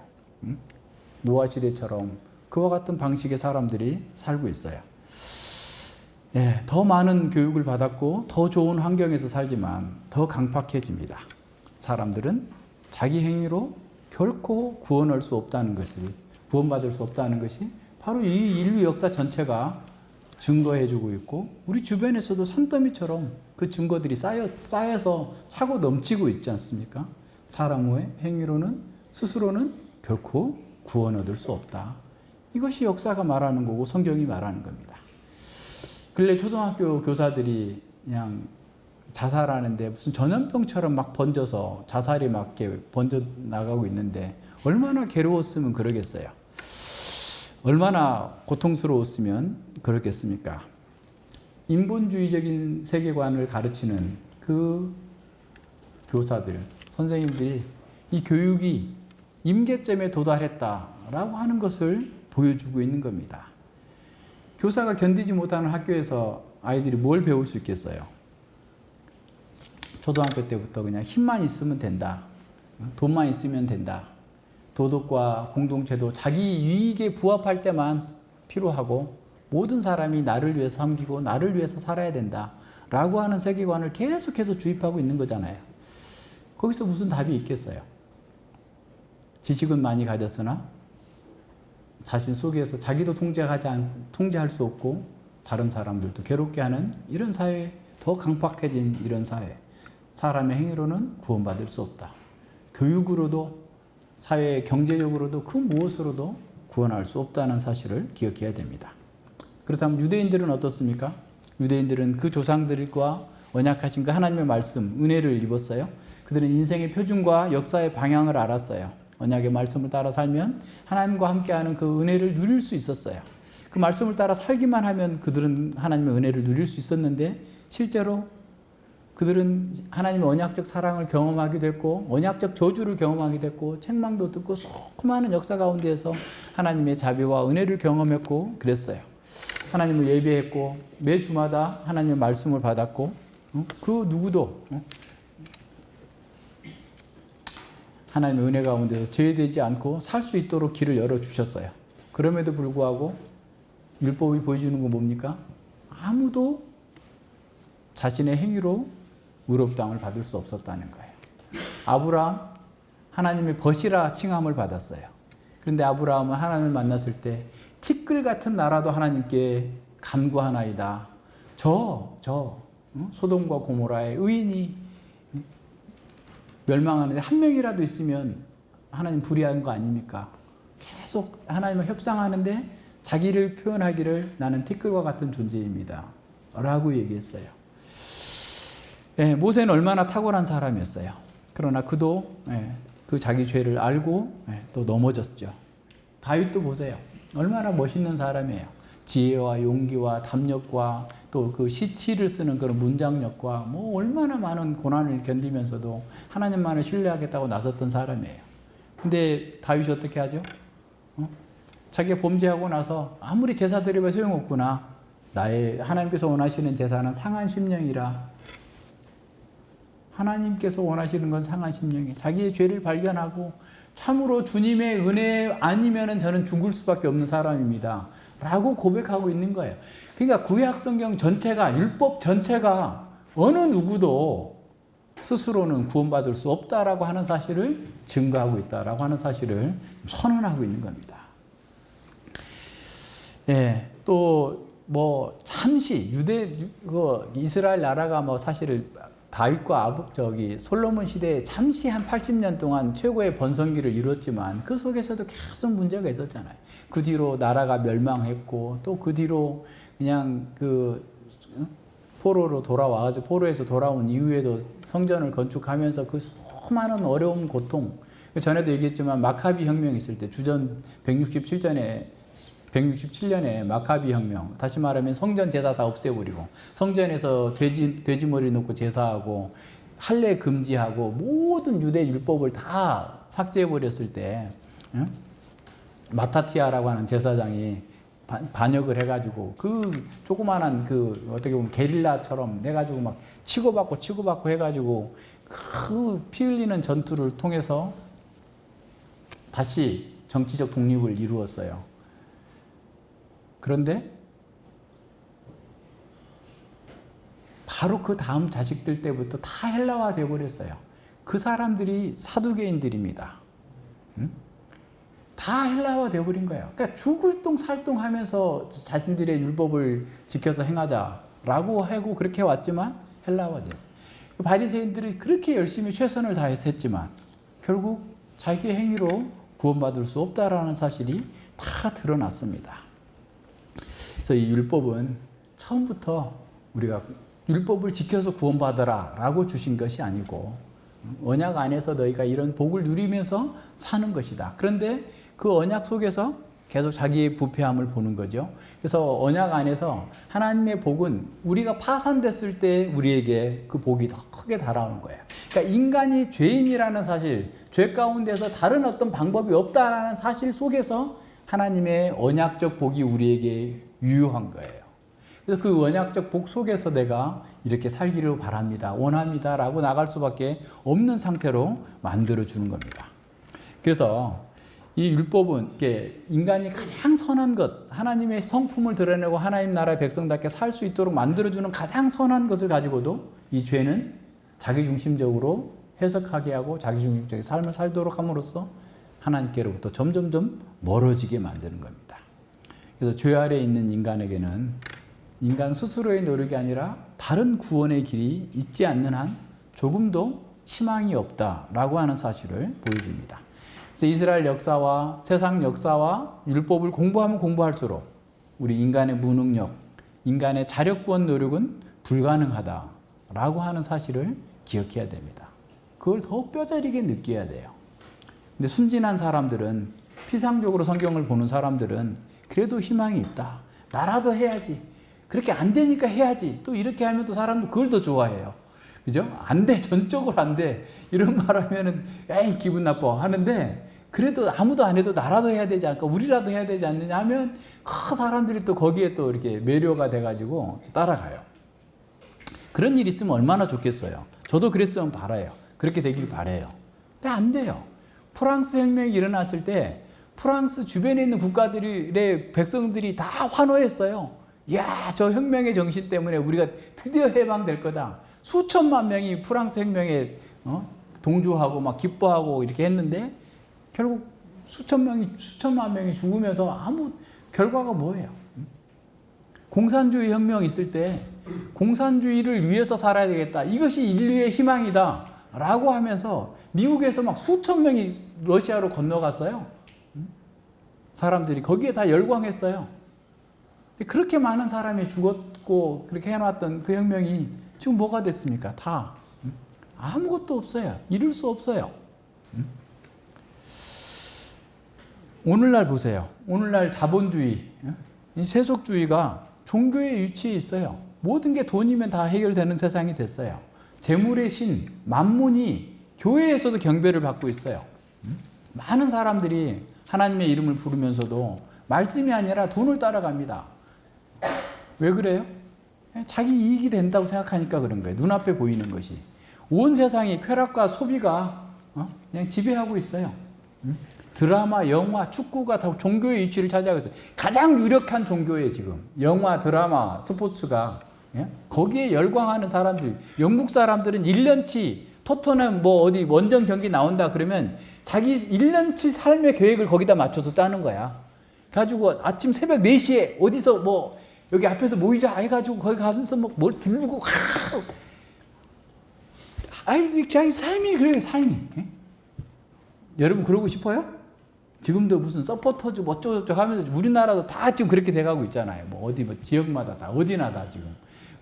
노아 시대처럼 그와 같은 방식의 사람들이 살고 있어요. 예, 더 많은 교육을 받았고 더 좋은 환경에서 살지만 더 강팍해집니다. 사람들은 자기 행위로 결코 구원할 수 없다는 것이, 구원받을 수 없다는 것이 바로 이 인류 역사 전체가 증거해주고 있고 우리 주변에서도 산더미처럼 그 증거들이 쌓여서 차고 넘치고 있지 않습니까? 사람의 행위로는 스스로는 결코 구원 얻을 수 없다. 이것이 역사가 말하는 거고 성경이 말하는 겁니다. 근래 초등학교 교사들이 그냥 자살하는데 무슨 전염병처럼 막 번져서 자살이 막 이렇게 번져 나가고 있는데 얼마나 괴로웠으면 그러겠어요. 얼마나 고통스러웠으면 그렇겠습니까? 인본주의적인 세계관을 가르치는 그 교사들, 선생님들이 이 교육이 임계점에 도달했다라고 하는 것을 보여주고 있는 겁니다. 교사가 견디지 못하는 학교에서 아이들이 뭘 배울 수 있겠어요? 초등학교 때부터 그냥 힘만 있으면 된다. 돈만 있으면 된다. 도덕과 공동체도 자기 이익에 부합할 때만 필요하고 모든 사람이 나를 위해서 섬기고 나를 위해서 살아야 된다. 라고 하는 세계관을 계속해서 주입하고 있는 거잖아요. 거기서 무슨 답이 있겠어요? 지식은 많이 가졌으나 자신 속에서 자기도 통제할 수 없고 다른 사람들도 괴롭게 하는 이런 사회, 더 강팍해진 이런 사회. 사람의 행위로는 구원받을 수 없다. 교육으로도 사회 경제적으로도 그 무엇으로도 구원할 수 없다는 사실을 기억해야 됩니다. 그렇다면 유대인들은 어떻습니까? 유대인들은 그 조상들과 언약하신 그 하나님의 말씀, 은혜를 입었어요. 그들은 인생의 표준과 역사의 방향을 알았어요. 언약의 말씀을 따라 살면 하나님과 함께하는 그 은혜를 누릴 수 있었어요. 그 말씀을 따라 살기만 하면 그들은 하나님의 은혜를 누릴 수 있었는데 실제로 그들은 하나님의 언약적 사랑을 경험하게 됐고 언약적 저주를 경험하게 됐고 책망도 듣고 수많은 역사 가운데에서 하나님의 자비와 은혜를 경험했고 그랬어요. 하나님을 예배했고 매 주마다 하나님의 말씀을 받았고 그 누구도 하나님의 은혜 가운데서 죄되지 않고 살 수 있도록 길을 열어주셨어요. 그럼에도 불구하고 율법이 보여주는 건 뭡니까? 아무도 자신의 행위로 의롭다함을 받을 수 없었다는 거예요. 아브라함, 하나님의 벗이라 칭함을 받았어요. 그런데 아브라함은 하나님을 만났을 때 티끌 같은 나라도 하나님께 간구하나이다. 소돔과 고모라의 의인이 멸망하는데 한 명이라도 있으면 하나님 불의한 거 아닙니까? 계속 하나님을 협상하는데 자기를 표현하기를 나는 티끌과 같은 존재입니다. 라고 얘기했어요. 예, 모세는 얼마나 탁월한 사람이었어요. 그러나 그도 그 자기 죄를 알고 또 넘어졌죠. 다윗도 보세요. 얼마나 멋있는 사람이에요. 지혜와 용기와 담력과 또 그 시를 쓰는 그런 문장력과 뭐 얼마나 많은 고난을 견디면서도 하나님만을 신뢰하겠다고 나섰던 사람이에요. 근데 다윗이 어떻게 하죠? 자기가 범죄하고 나서 아무리 제사 드려도 소용없구나. 나의 하나님께서 원하시는 제사는 상한 심령이라. 하나님께서 원하시는 건 상한 심령이에요. 자기의 죄를 발견하고 참으로 주님의 은혜 아니면은 저는 죽을 수밖에 없는 사람입니다. 라고 고백하고 있는 거예요. 그러니까 구약 성경 전체가, 율법 전체가 어느 누구도 스스로는 구원받을 수 없다라고 하는 사실을 증거하고 있다라고 하는 사실을 선언하고 있는 겁니다. 예, 또 뭐 잠시 이스라엘 나라가 뭐 사실 다윗과 솔로몬 시대에 잠시 한 80년 동안 최고의 번성기를 이뤘지만 그 속에서도 계속 문제가 있었잖아요. 그 뒤로 나라가 멸망했고 또 그 뒤로 그냥 포로로 돌아와가지고 포로에서 돌아온 이후에도 성전을 건축하면서 그 수많은 어려움, 고통. 전에도 얘기했지만 마카비 혁명이 있을 때 주전 167전에 167년에 마카비 혁명, 다시 말하면 성전 제사 다 없애버리고 성전에서 돼지 머리 놓고 제사하고 할례 금지하고 모든 유대 율법을 다 삭제해버렸을 때, 응? 마타티아라고 하는 제사장이 반역을 해가지고 그 조그만한 그 어떻게 보면 게릴라처럼 해가지고 막 치고받고 해가지고 그 피 흘리는 전투를 통해서 다시 정치적 독립을 이루었어요. 그런데 바로 그 다음 자식들 때부터 다 헬라화 되어버렸어요. 그 사람들이 사두개인들입니다. 응? 다 헬라화 되어버린 거예요. 그러니까 죽을 똥 살똥 하면서 자신들의 율법을 지켜서 행하자라고 하고 그렇게 왔지만 헬라화 됐어요. 바리새인들이 그렇게 열심히 최선을 다해서 했지만 결국 자기의 행위로 구원받을 수 없다라는 사실이 다 드러났습니다. 그래서 이 율법은 처음부터 우리가 율법을 지켜서 구원받아라 라고 주신 것이 아니고 언약 안에서 너희가 이런 복을 누리면서 사는 것이다. 그런데 그 언약 속에서 계속 자기의 부패함을 보는 거죠. 그래서 언약 안에서 하나님의 복은 우리가 파산됐을 때 우리에게 그 복이 더 크게 달아오는 거예요. 그러니까 인간이 죄인이라는 사실, 죄 가운데서 다른 어떤 방법이 없다라는 사실 속에서 하나님의 언약적 복이 우리에게 유효한 거예요. 그래서 그 언약적 복 속에서 내가 이렇게 살기를 바랍니다, 원합니다 라고 나갈 수밖에 없는 상태로 만들어주는 겁니다. 그래서 이 율법은 인간이 가장 선한 것, 하나님의 성품을 드러내고 하나님 나라의 백성답게 살 수 있도록 만들어주는 가장 선한 것을 가지고도 이 죄는 자기중심적으로 해석하게 하고 자기중심적인 삶을 살도록 함으로써 하나님께로부터 점점점 멀어지게 만드는 겁니다. 그래서 죄 아래에 있는 인간에게는 인간 스스로의 노력이 아니라 다른 구원의 길이 있지 않는 한 조금도 희망이 없다라고 하는 사실을 보여줍니다. 그래서 이스라엘 역사와 세상 역사와 율법을 공부하면 공부할수록 우리 인간의 무능력, 인간의 자력 구원 노력은 불가능하다라고 하는 사실을 기억해야 됩니다. 그걸 더 뼈저리게 느껴야 돼요. 근데 순진한 사람들은, 피상적으로 성경을 보는 사람들은 그래도 희망이 있다. 나라도 해야지. 그렇게 안 되니까 해야지. 또 이렇게 하면 또 사람도 그걸 더 좋아해요. 그죠? 안 돼. 전적으로 안 돼. 이런 말 하면은, 에이, 기분 나빠. 하는데, 그래도 아무도 안 해도 나라도 해야 되지 않을까? 우리라도 해야 되지 않느냐 하면, 그 사람들이 또 거기에 또 이렇게 매료가 돼가지고 따라가요. 그런 일 있으면 얼마나 좋겠어요. 저도 그랬으면 바라요. 그렇게 되길 바라요. 근데 안 돼요. 프랑스 혁명이 일어났을 때, 프랑스 주변에 있는 국가들의 백성들이 다 환호했어요. 야, 저 혁명의 정신 때문에 우리가 드디어 해방될 거다. 수천만 명이 프랑스 혁명에 동조하고 막 기뻐하고 이렇게 했는데 결국 수천만 명이 죽으면서 아무 결과가 뭐예요? 공산주의 혁명 있을 때 공산주의를 위해서 살아야 되겠다. 이것이 인류의 희망이다. 라고 하면서 미국에서 막 수천 명이 러시아로 건너갔어요. 사람들이 거기에 다 열광했어요. 그렇게 많은 사람이 죽었고 그렇게 해놨던 그 혁명이 지금 뭐가 됐습니까? 다 아무것도 없어요. 이룰 수 없어요. 오늘날 보세요. 오늘날 자본주의, 세속주의가 종교에 유치해 있어요. 모든 게 돈이면 다 해결되는 세상이 됐어요. 재물의 신, 만문이 교회에서도 경배를 받고 있어요. 많은 사람들이 하나님의 이름을 부르면서도 말씀이 아니라 돈을 따라갑니다. 왜 그래요? 자기 이익이 된다고 생각하니까 그런 거예요. 눈앞에 보이는 것이. 온 세상이 쾌락과 소비가 그냥 지배하고 있어요. 드라마, 영화, 축구가 다 종교의 위치를 차지하고 있어요. 가장 유력한 종교에 지금 영화, 드라마, 스포츠가 거기에 열광하는 사람들. 영국 사람들은 1년치 토트넘 뭐 어디 원정 경기 나온다 그러면 자기 1년치 삶의 계획을 거기다 맞춰서 짜는 거야. 가지고 아침 새벽 4시에 어디서 뭐 여기 앞에서 모이자 해가지고 거기 가면서 뭐 뭘 들고 아이 자기 삶이 그래 삶이. 여러분 그러고 싶어요? 지금도 무슨 서포터즈 뭐 어쩌고저쩌고 하면서 우리나라도 다 지금 그렇게 돼가고 있잖아요. 뭐 어디 뭐 지역마다 다 어디나 다 지금.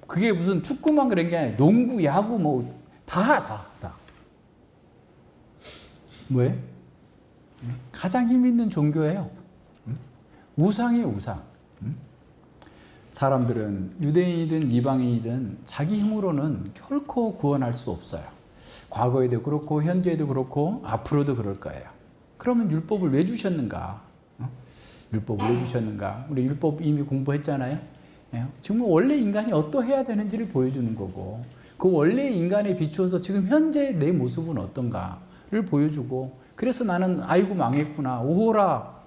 그게 무슨 축구만 그런 게 아니라 농구, 야구 뭐 다. 뭐예요? 가장 힘 있는 종교예요. 우상이에요, 우상. 사람들은 유대인이든 이방인이든 자기 힘으로는 결코 구원할 수 없어요. 과거에도 그렇고 현재에도 그렇고 앞으로도 그럴 거예요. 그러면 율법을 왜 주셨는가? 율법을 왜 주셨는가? 우리 율법 이미 공부했잖아요. 지금 원래 인간이 어떠해야 되는지를 보여주는 거고, 그 원래 인간에 비추어서 지금 현재 내 모습은 어떤가를 보여주고, 그래서 나는 아이고 망했구나, 오호라,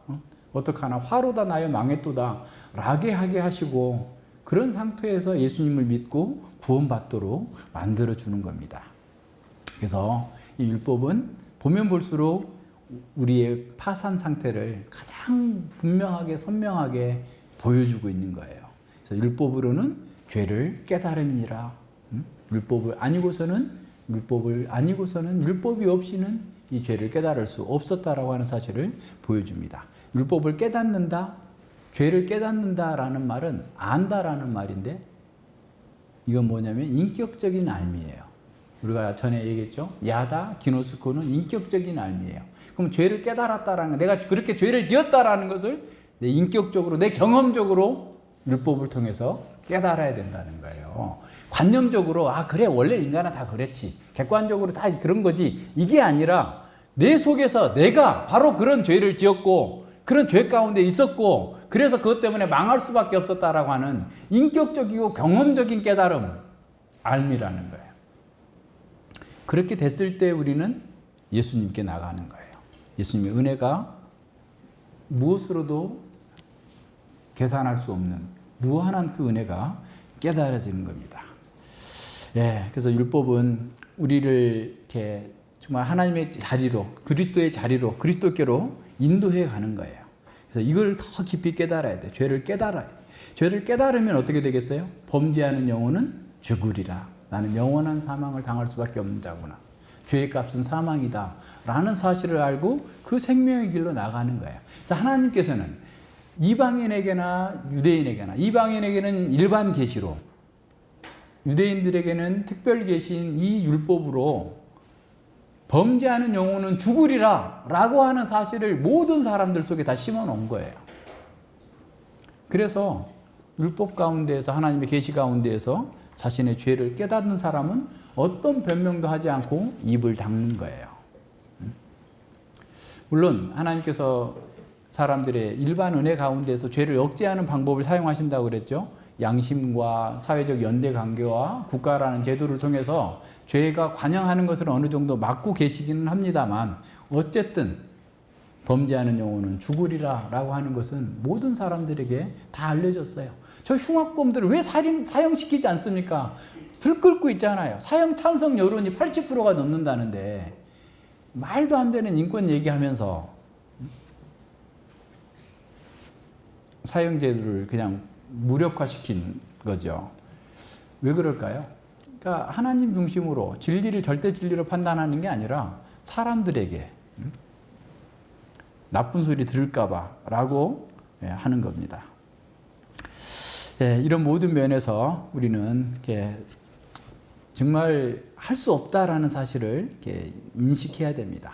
어떡하나, 화로다 나여 망했도다 라게 하게 하시고, 그런 상태에서 예수님을 믿고 구원받도록 만들어주는 겁니다. 그래서 이 율법은 보면 볼수록 우리의 파산 상태를 가장 분명하게 선명하게 보여주고 있는 거예요. 그래서 율법으로는 죄를 깨달음이라, 율법을 아니고서는 율법이 없이는 이 죄를 깨달을 수 없었다라고 하는 사실을 보여줍니다. 율법을 깨닫는다, 죄를 깨닫는다라는 말은 안다라는 말인데, 이건 뭐냐면 인격적인 알미예요. 우리가 전에 얘기했죠. 야다 기노스코는 인격적인 알미예요. 그럼 죄를 깨달았다라는 거, 내가 그렇게 죄를 지었다라는 것을 내 인격적으로, 내 경험적으로 율법을 통해서 깨달아야 된다는 거예요. 관념적으로 그래 원래 인간은 다 그렇지, 객관적으로 다 그런 거지, 이게 아니라 내 속에서 내가 바로 그런 죄를 지었고 그런 죄 가운데 있었고 그래서 그것 때문에 망할 수밖에 없었다라고 하는 인격적이고 경험적인 깨달음, 알미라는 거예요. 그렇게 됐을 때 우리는 예수님께 나가는 거예요. 예수님의 은혜가 무엇으로도 계산할 수 없는 무한한 그 은혜가 깨달아지는 겁니다. 그래서 율법은 우리를 이렇게 정말 하나님의 자리로, 그리스도의 자리로, 그리스도께로 인도해 가는 거예요. 그래서 이걸 더 깊이 깨달아야 돼. 죄를 깨달아야 돼. 죄를 깨달으면 어떻게 되겠어요? 범죄하는 영혼은 죽으리라. 나는 영원한 사망을 당할 수밖에 없는 자구나. 죄의 값은 사망이다 라는 사실을 알고 그 생명의 길로 나가는 거예요. 그래서 하나님께서는 이방인에게나 유대인에게나, 이방인에게는 일반 계시로, 유대인들에게는 특별 계시인 이 율법으로 범죄하는 영혼은 죽으리라 라고 하는 사실을 모든 사람들 속에 다 심어 놓은 거예요. 그래서 율법 가운데에서, 하나님의 계시 가운데에서 자신의 죄를 깨닫는 사람은 어떤 변명도 하지 않고 입을 닫는 거예요. 물론 하나님께서 사람들의 일반 은혜 가운데서 죄를 억제하는 방법을 사용하신다고 그랬죠. 양심과 사회적 연대 관계와 국가라는 제도를 통해서 죄가 관영하는 것을 어느 정도 막고 계시기는 합니다만, 어쨌든 범죄하는 영혼은 죽으리라 라고 하는 것은 모든 사람들에게 다 알려졌어요. 저 흉악범들을 왜 사형시키지 않습니까? 들끓고 있잖아요. 사형 찬성 여론이 80%가 넘는다는데 말도 안 되는 인권 얘기하면서 사형제도를 그냥 무력화시킨 거죠. 왜 그럴까요? 그러니까 하나님 중심으로 진리를 절대 진리로 판단하는 게 아니라 사람들에게 나쁜 소리 들을까 봐 라고 하는 겁니다. 이런 모든 면에서 우리는 정말 할 수 없다라는 사실을 인식해야 됩니다.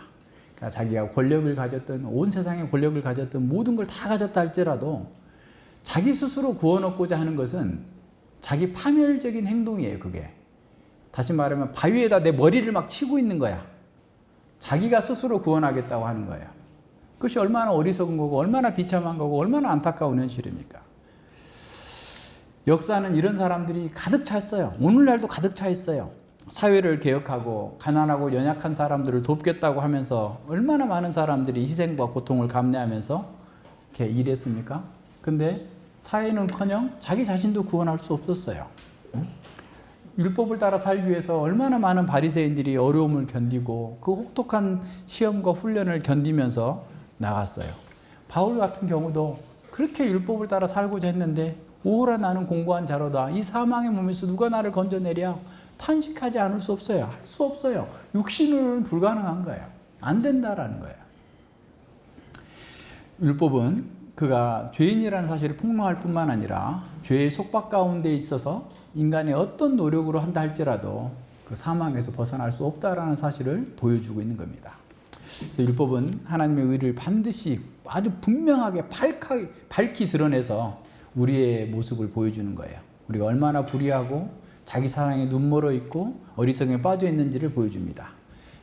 그러니까 자기가 권력을 가졌든 온 세상의 권력을 가졌든 모든 걸 다 가졌다 할지라도 자기 스스로 구원 얻고자 하는 것은 자기 파멸적인 행동이에요. 그게 다시 말하면 바위에다 내 머리를 막 치고 있는 거야. 자기가 스스로 구원하겠다고 하는 거예요. 그것이 얼마나 어리석은 거고 얼마나 비참한 거고 얼마나 안타까운 현실입니까? 역사는 이런 사람들이 가득 찼어요. 오늘날도 가득 차 있어요. 사회를 개혁하고 가난하고 연약한 사람들을 돕겠다고 하면서 얼마나 많은 사람들이 희생과 고통을 감내하면서 이렇게 일했습니까? 근데 사회는커녕 자기 자신도 구원할 수 없었어요. 율법을 따라 살기 위해서 얼마나 많은 바리새인들이 어려움을 견디고 그 혹독한 시험과 훈련을 견디면서 나갔어요. 바울 같은 경우도 그렇게 율법을 따라 살고자 했는데 오호라 나는 공고한 자로다. 이 사망의 몸에서 누가 나를 건져내랴. 탄식하지 않을 수 없어요. 할 수 없어요. 육신으로는 불가능한 거예요. 안 된다라는 거예요. 율법은 그가 죄인이라는 사실을 폭로할 뿐만 아니라 죄의 속박 가운데 있어서 인간의 어떤 노력으로 한다 할지라도 그 사망에서 벗어날 수 없다라는 사실을 보여주고 있는 겁니다. 그래서 율법은 하나님의 의를 반드시 아주 분명하게 밝히 드러내서 우리의 모습을 보여주는 거예요. 우리가 얼마나 불의하고 자기 사랑에 눈멀어 있고 어리석음에 빠져 있는지를 보여줍니다.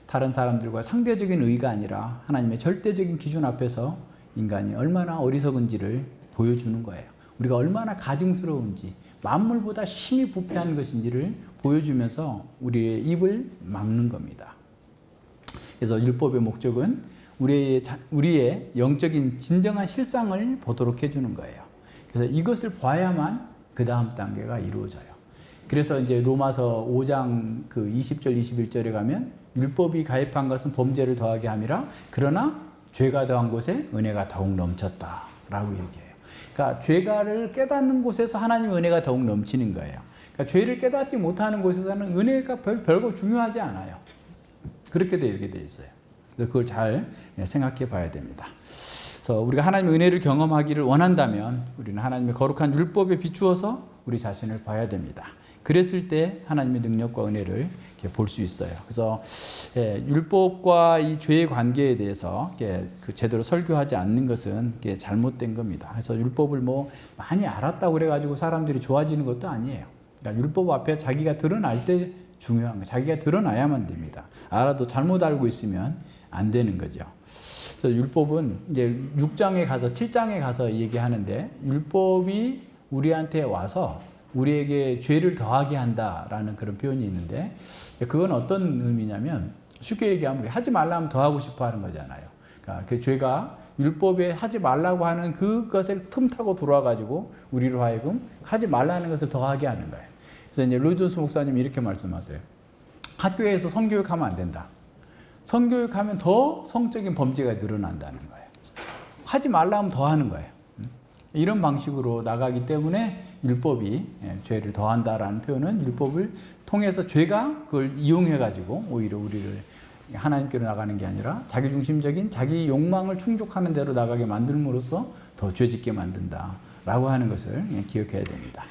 다른 사람들과 상대적인 의가 아니라 하나님의 절대적인 기준 앞에서 인간이 얼마나 어리석은지를 보여주는 거예요. 우리가 얼마나 가증스러운지, 만물보다 심히 부패한 것인지를 보여주면서 우리의 입을 막는 겁니다. 그래서 율법의 목적은 우리의 영적인 진정한 실상을 보도록 해주는 거예요. 그래서 이것을 봐야만 그 다음 단계가 이루어져요. 그래서 이제 로마서 5장 그 20절 21절에 가면 율법이 가입한 것은 범죄를 더하게 함이라 그러나 죄가 더한 곳에 은혜가 더욱 넘쳤다라고 얘기해요. 그러니까 죄가를 깨닫는 곳에서 하나님의 은혜가 더욱 넘치는 거예요. 그러니까 죄를 깨닫지 못하는 곳에서는 은혜가 별거 중요하지 않아요. 그렇게 되게 돼 있어요. 그걸 잘 생각해 봐야 됩니다. 그래서 우리가 하나님의 은혜를 경험하기를 원한다면 우리는 하나님의 거룩한 율법에 비추어서 우리 자신을 봐야 됩니다. 그랬을 때 하나님의 능력과 은혜를 볼 수 있어요. 그래서 율법과 이 죄의 관계에 대해서 제대로 설교하지 않는 것은 잘못된 겁니다. 그래서 율법을 뭐 많이 알았다고 그래가지고 사람들이 좋아지는 것도 아니에요. 그러니까 율법 앞에 자기가 드러날 때 중요한 거예요. 자기가 드러나야만 됩니다. 알아도 잘못 알고 있으면 안 되는 거죠. 그래서 율법은 이제 6장에 가서 7장에 가서 얘기하는데 율법이 우리한테 와서 우리에게 죄를 더하게 한다라는 그런 표현이 있는데 그건 어떤 의미냐면 쉽게 얘기하면 하지 말라면 더하고 싶어 하는 거잖아요. 그러니까 그 죄가 율법에 하지 말라고 하는 그것을 틈타고 들어와가지고 우리로 하여금 하지 말라는 것을 더하게 하는 거예요. 그래서 이제 로이존스 목사님이 이렇게 말씀하세요. 학교에서 성교육하면 안 된다. 성교육하면 더 성적인 범죄가 늘어난다는 거예요. 하지 말라면 더 하는 거예요. 이런 방식으로 나가기 때문에 율법이 죄를 더한다라는 표현은 율법을 통해서 죄가 그걸 이용해가지고 오히려 우리를 하나님께로 나가는 게 아니라 자기중심적인 자기 욕망을 충족하는 대로 나가게 만들므로써 더 죄짓게 만든다라고 하는 것을 기억해야 됩니다.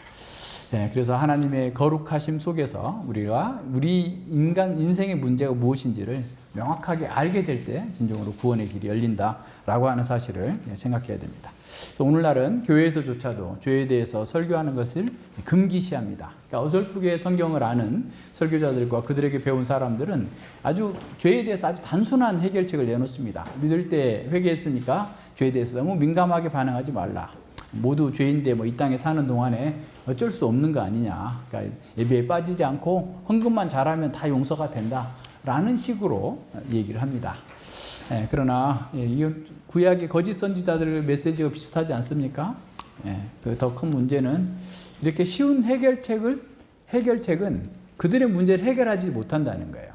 그래서 하나님의 거룩하심 속에서 우리 인간 인생의 문제가 무엇인지를 명확하게 알게 될 때 진정으로 구원의 길이 열린다라고 하는 사실을 생각해야 됩니다. 오늘날은 교회에서조차도 죄에 대해서 설교하는 것을 금기시합니다. 그러니까 어설프게 성경을 아는 설교자들과 그들에게 배운 사람들은 아주 죄에 대해서 아주 단순한 해결책을 내놓습니다. 믿을 때 회개했으니까 죄에 대해서 너무 민감하게 반응하지 말라. 모두 죄인데 뭐 이 땅에 사는 동안에 어쩔 수 없는 거 아니냐. 그러니까 예배에 빠지지 않고 헌금만 잘하면 다 용서가 된다라는 식으로 얘기를 합니다. 그러나 이 구약의 거짓 선지자들의 메시지가 비슷하지 않습니까? 더 큰 문제는 이렇게 쉬운 해결책은 그들의 문제를 해결하지 못한다는 거예요.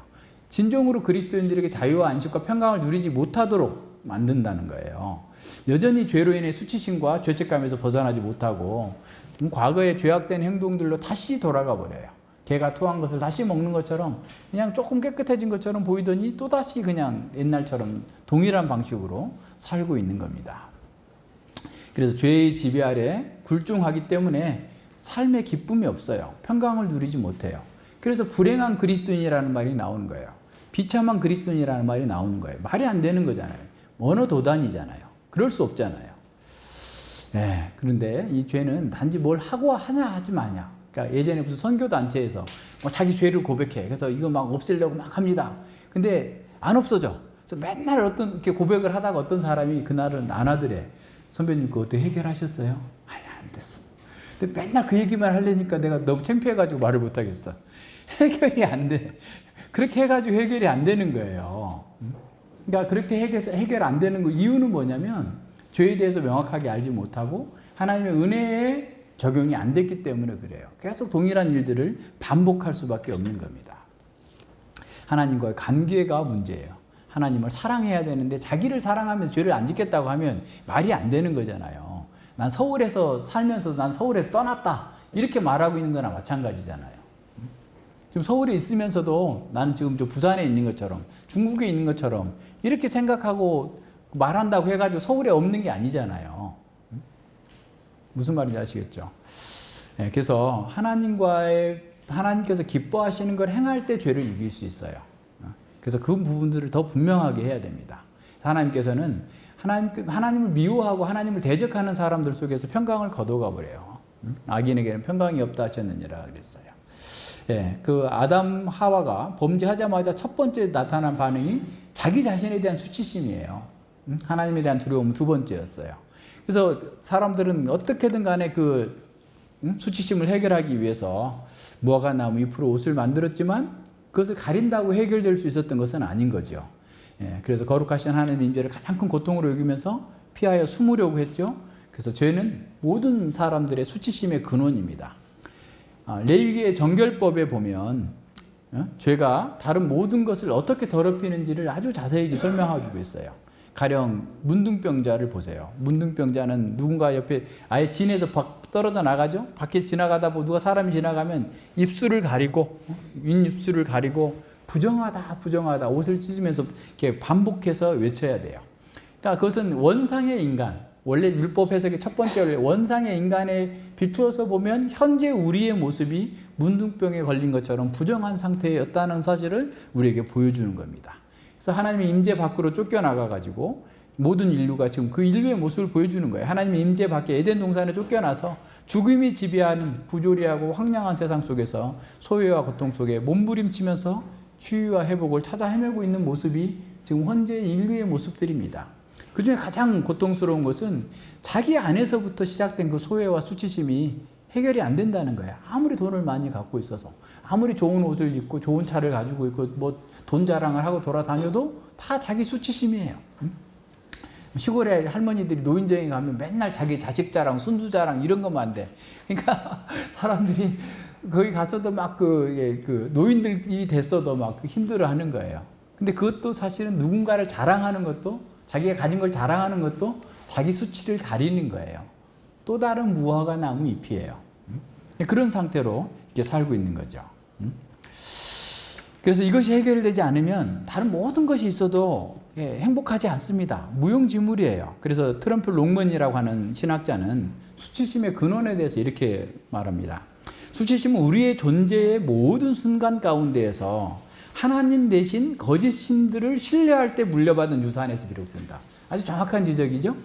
진정으로 그리스도인들에게 자유와 안식과 평강을 누리지 못하도록 만든다는 거예요. 여전히 죄로 인해 수치심과 죄책감에서 벗어나지 못하고 과거의 죄악된 행동들로 다시 돌아가 버려요. 개가 토한 것을 다시 먹는 것처럼 그냥 조금 깨끗해진 것처럼 보이더니 또다시 그냥 옛날처럼 동일한 방식으로 살고 있는 겁니다. 그래서 죄의 지배 아래 굴종하기 때문에 삶의 기쁨이 없어요. 평강을 누리지 못해요. 그래서 불행한 그리스도인이라는 말이 나오는 거예요. 비참한 그리스도인이라는 말이 나오는 거예요. 말이 안 되는 거잖아요. 언어 도단이잖아요. 그럴 수 없잖아요. 그런데 이 죄는 단지 뭘 하고 하냐 하지 마냐. 그러니까 예전에 무슨 선교단체에서 뭐 자기 죄를 고백해. 그래서 이거 막 없애려고 막 합니다. 근데 안 없어져. 그래서 맨날 어떤 이렇게 고백을 하다가 어떤 사람이 그날은 안 하더래. 선배님 그거 어떻게 해결하셨어요? 아니 안 됐어. 근데 맨날 그 얘기만 하려니까 내가 너무 창피해가지고 말을 못 하겠어. 해결이 안 돼. 그렇게 해가지고 해결이 안 되는 거예요. 그러니까 그렇게 해결 안 되는 거 이유는 뭐냐면 죄에 대해서 명확하게 알지 못하고 하나님의 은혜에 적용이 안 됐기 때문에 그래요. 계속 동일한 일들을 반복할 수밖에 없는 겁니다. 하나님과의 관계가 문제예요. 하나님을 사랑해야 되는데 자기를 사랑하면서 죄를 안 짓겠다고 하면 말이 안 되는 거잖아요. 난 서울에서 살면서 난 서울에서 떠났다. 이렇게 말하고 있는 거나 마찬가지잖아요. 지금 서울에 있으면서도 나는 지금 저 부산에 있는 것처럼 중국에 있는 것처럼 이렇게 생각하고 말한다고 해가지고 서울에 없는 게 아니잖아요. 무슨 말인지 아시겠죠? 그래서 하나님께서 기뻐하시는 걸 행할 때 죄를 이길 수 있어요. 그래서 그 부분들을 더 분명하게 해야 됩니다. 하나님께서는 하나님을 미워하고 하나님을 대적하는 사람들 속에서 평강을 거둬가 버려요. 악인에게는 평강이 없다 하셨느니라 그랬어요. 예, 그 아담 하와가 범죄하자마자 첫 번째 나타난 반응이 자기 자신에 대한 수치심이에요. 하나님에 대한 두려움은 두 번째였어요. 그래서 사람들은 어떻게든 간에 그 수치심을 해결하기 위해서 무화과 나무 잎으로 옷을 만들었지만 그것을 가린다고 해결될 수 있었던 것은 아닌 거죠. 예, 그래서 거룩하신 하나님의 임재를 가장 큰 고통으로 여기면서 피하여 숨으려고 했죠. 그래서 죄는 모든 사람들의 수치심의 근원입니다. 레위기의 정결법에 보면 죄가 다른 모든 것을 어떻게 더럽히는지를 아주 자세히 설명해주고 있어요. 가령 문둥병자를 보세요. 문둥병자는 누군가 옆에 아예 진에서 떨어져 나가죠. 밖에 지나가다 보고 누가 사람이 지나가면 입술을 가리고 윗입술을 가리고 부정하다 옷을 찢으면서 이렇게 반복해서 외쳐야 돼요. 그러니까 그것은 원상의 인간, 원래 율법 해석의 첫 번째 원상의 인간에 비추어서 보면 현재 우리의 모습이 문둥병에 걸린 것처럼 부정한 상태였다는 사실을 우리에게 보여주는 겁니다. 그래서 하나님의 임재 밖으로 쫓겨나가 가지고 모든 인류가 지금 그 인류의 모습을 보여주는 거예요. 하나님의 임재 밖에 에덴 동산에 쫓겨나서 죽음이 지배하는 부조리하고 황량한 세상 속에서 소외와 고통 속에 몸부림치면서 치유와 회복을 찾아 헤매고 있는 모습이 지금 현재 인류의 모습들입니다. 그 중에 가장 고통스러운 것은 자기 안에서부터 시작된 그 소외와 수치심이 해결이 안 된다는 거예요. 아무리 돈을 많이 갖고 있어서, 아무리 좋은 옷을 입고 좋은 차를 가지고 있고 뭐 돈 자랑을 하고 돌아다녀도 다 자기 수치심이에요. 시골에 할머니들이 노인정에 가면 맨날 자기 자식 자랑, 손주 자랑 이런 것만 돼. 그러니까 사람들이 거기 가서도 막 그 노인들이 됐어도 막 힘들어하는 거예요. 근데 그것도 사실은 누군가를 자랑하는 것도 자기가 가진 걸 자랑하는 것도 자기 수치를 가리는 거예요. 또 다른 무화과 나무 잎이에요. 그런 상태로 이렇게 살고 있는 거죠. 그래서 이것이 해결되지 않으면 다른 모든 것이 있어도 행복하지 않습니다. 무용지물이에요. 그래서 트럼프 롱먼이라고 하는 신학자는 수치심의 근원에 대해서 이렇게 말합니다. 수치심은 우리의 존재의 모든 순간 가운데에서 하나님 대신 거짓 신들을 신뢰할 때 물려받은 유산에서 비롯된다. 아주 정확한 지적이죠.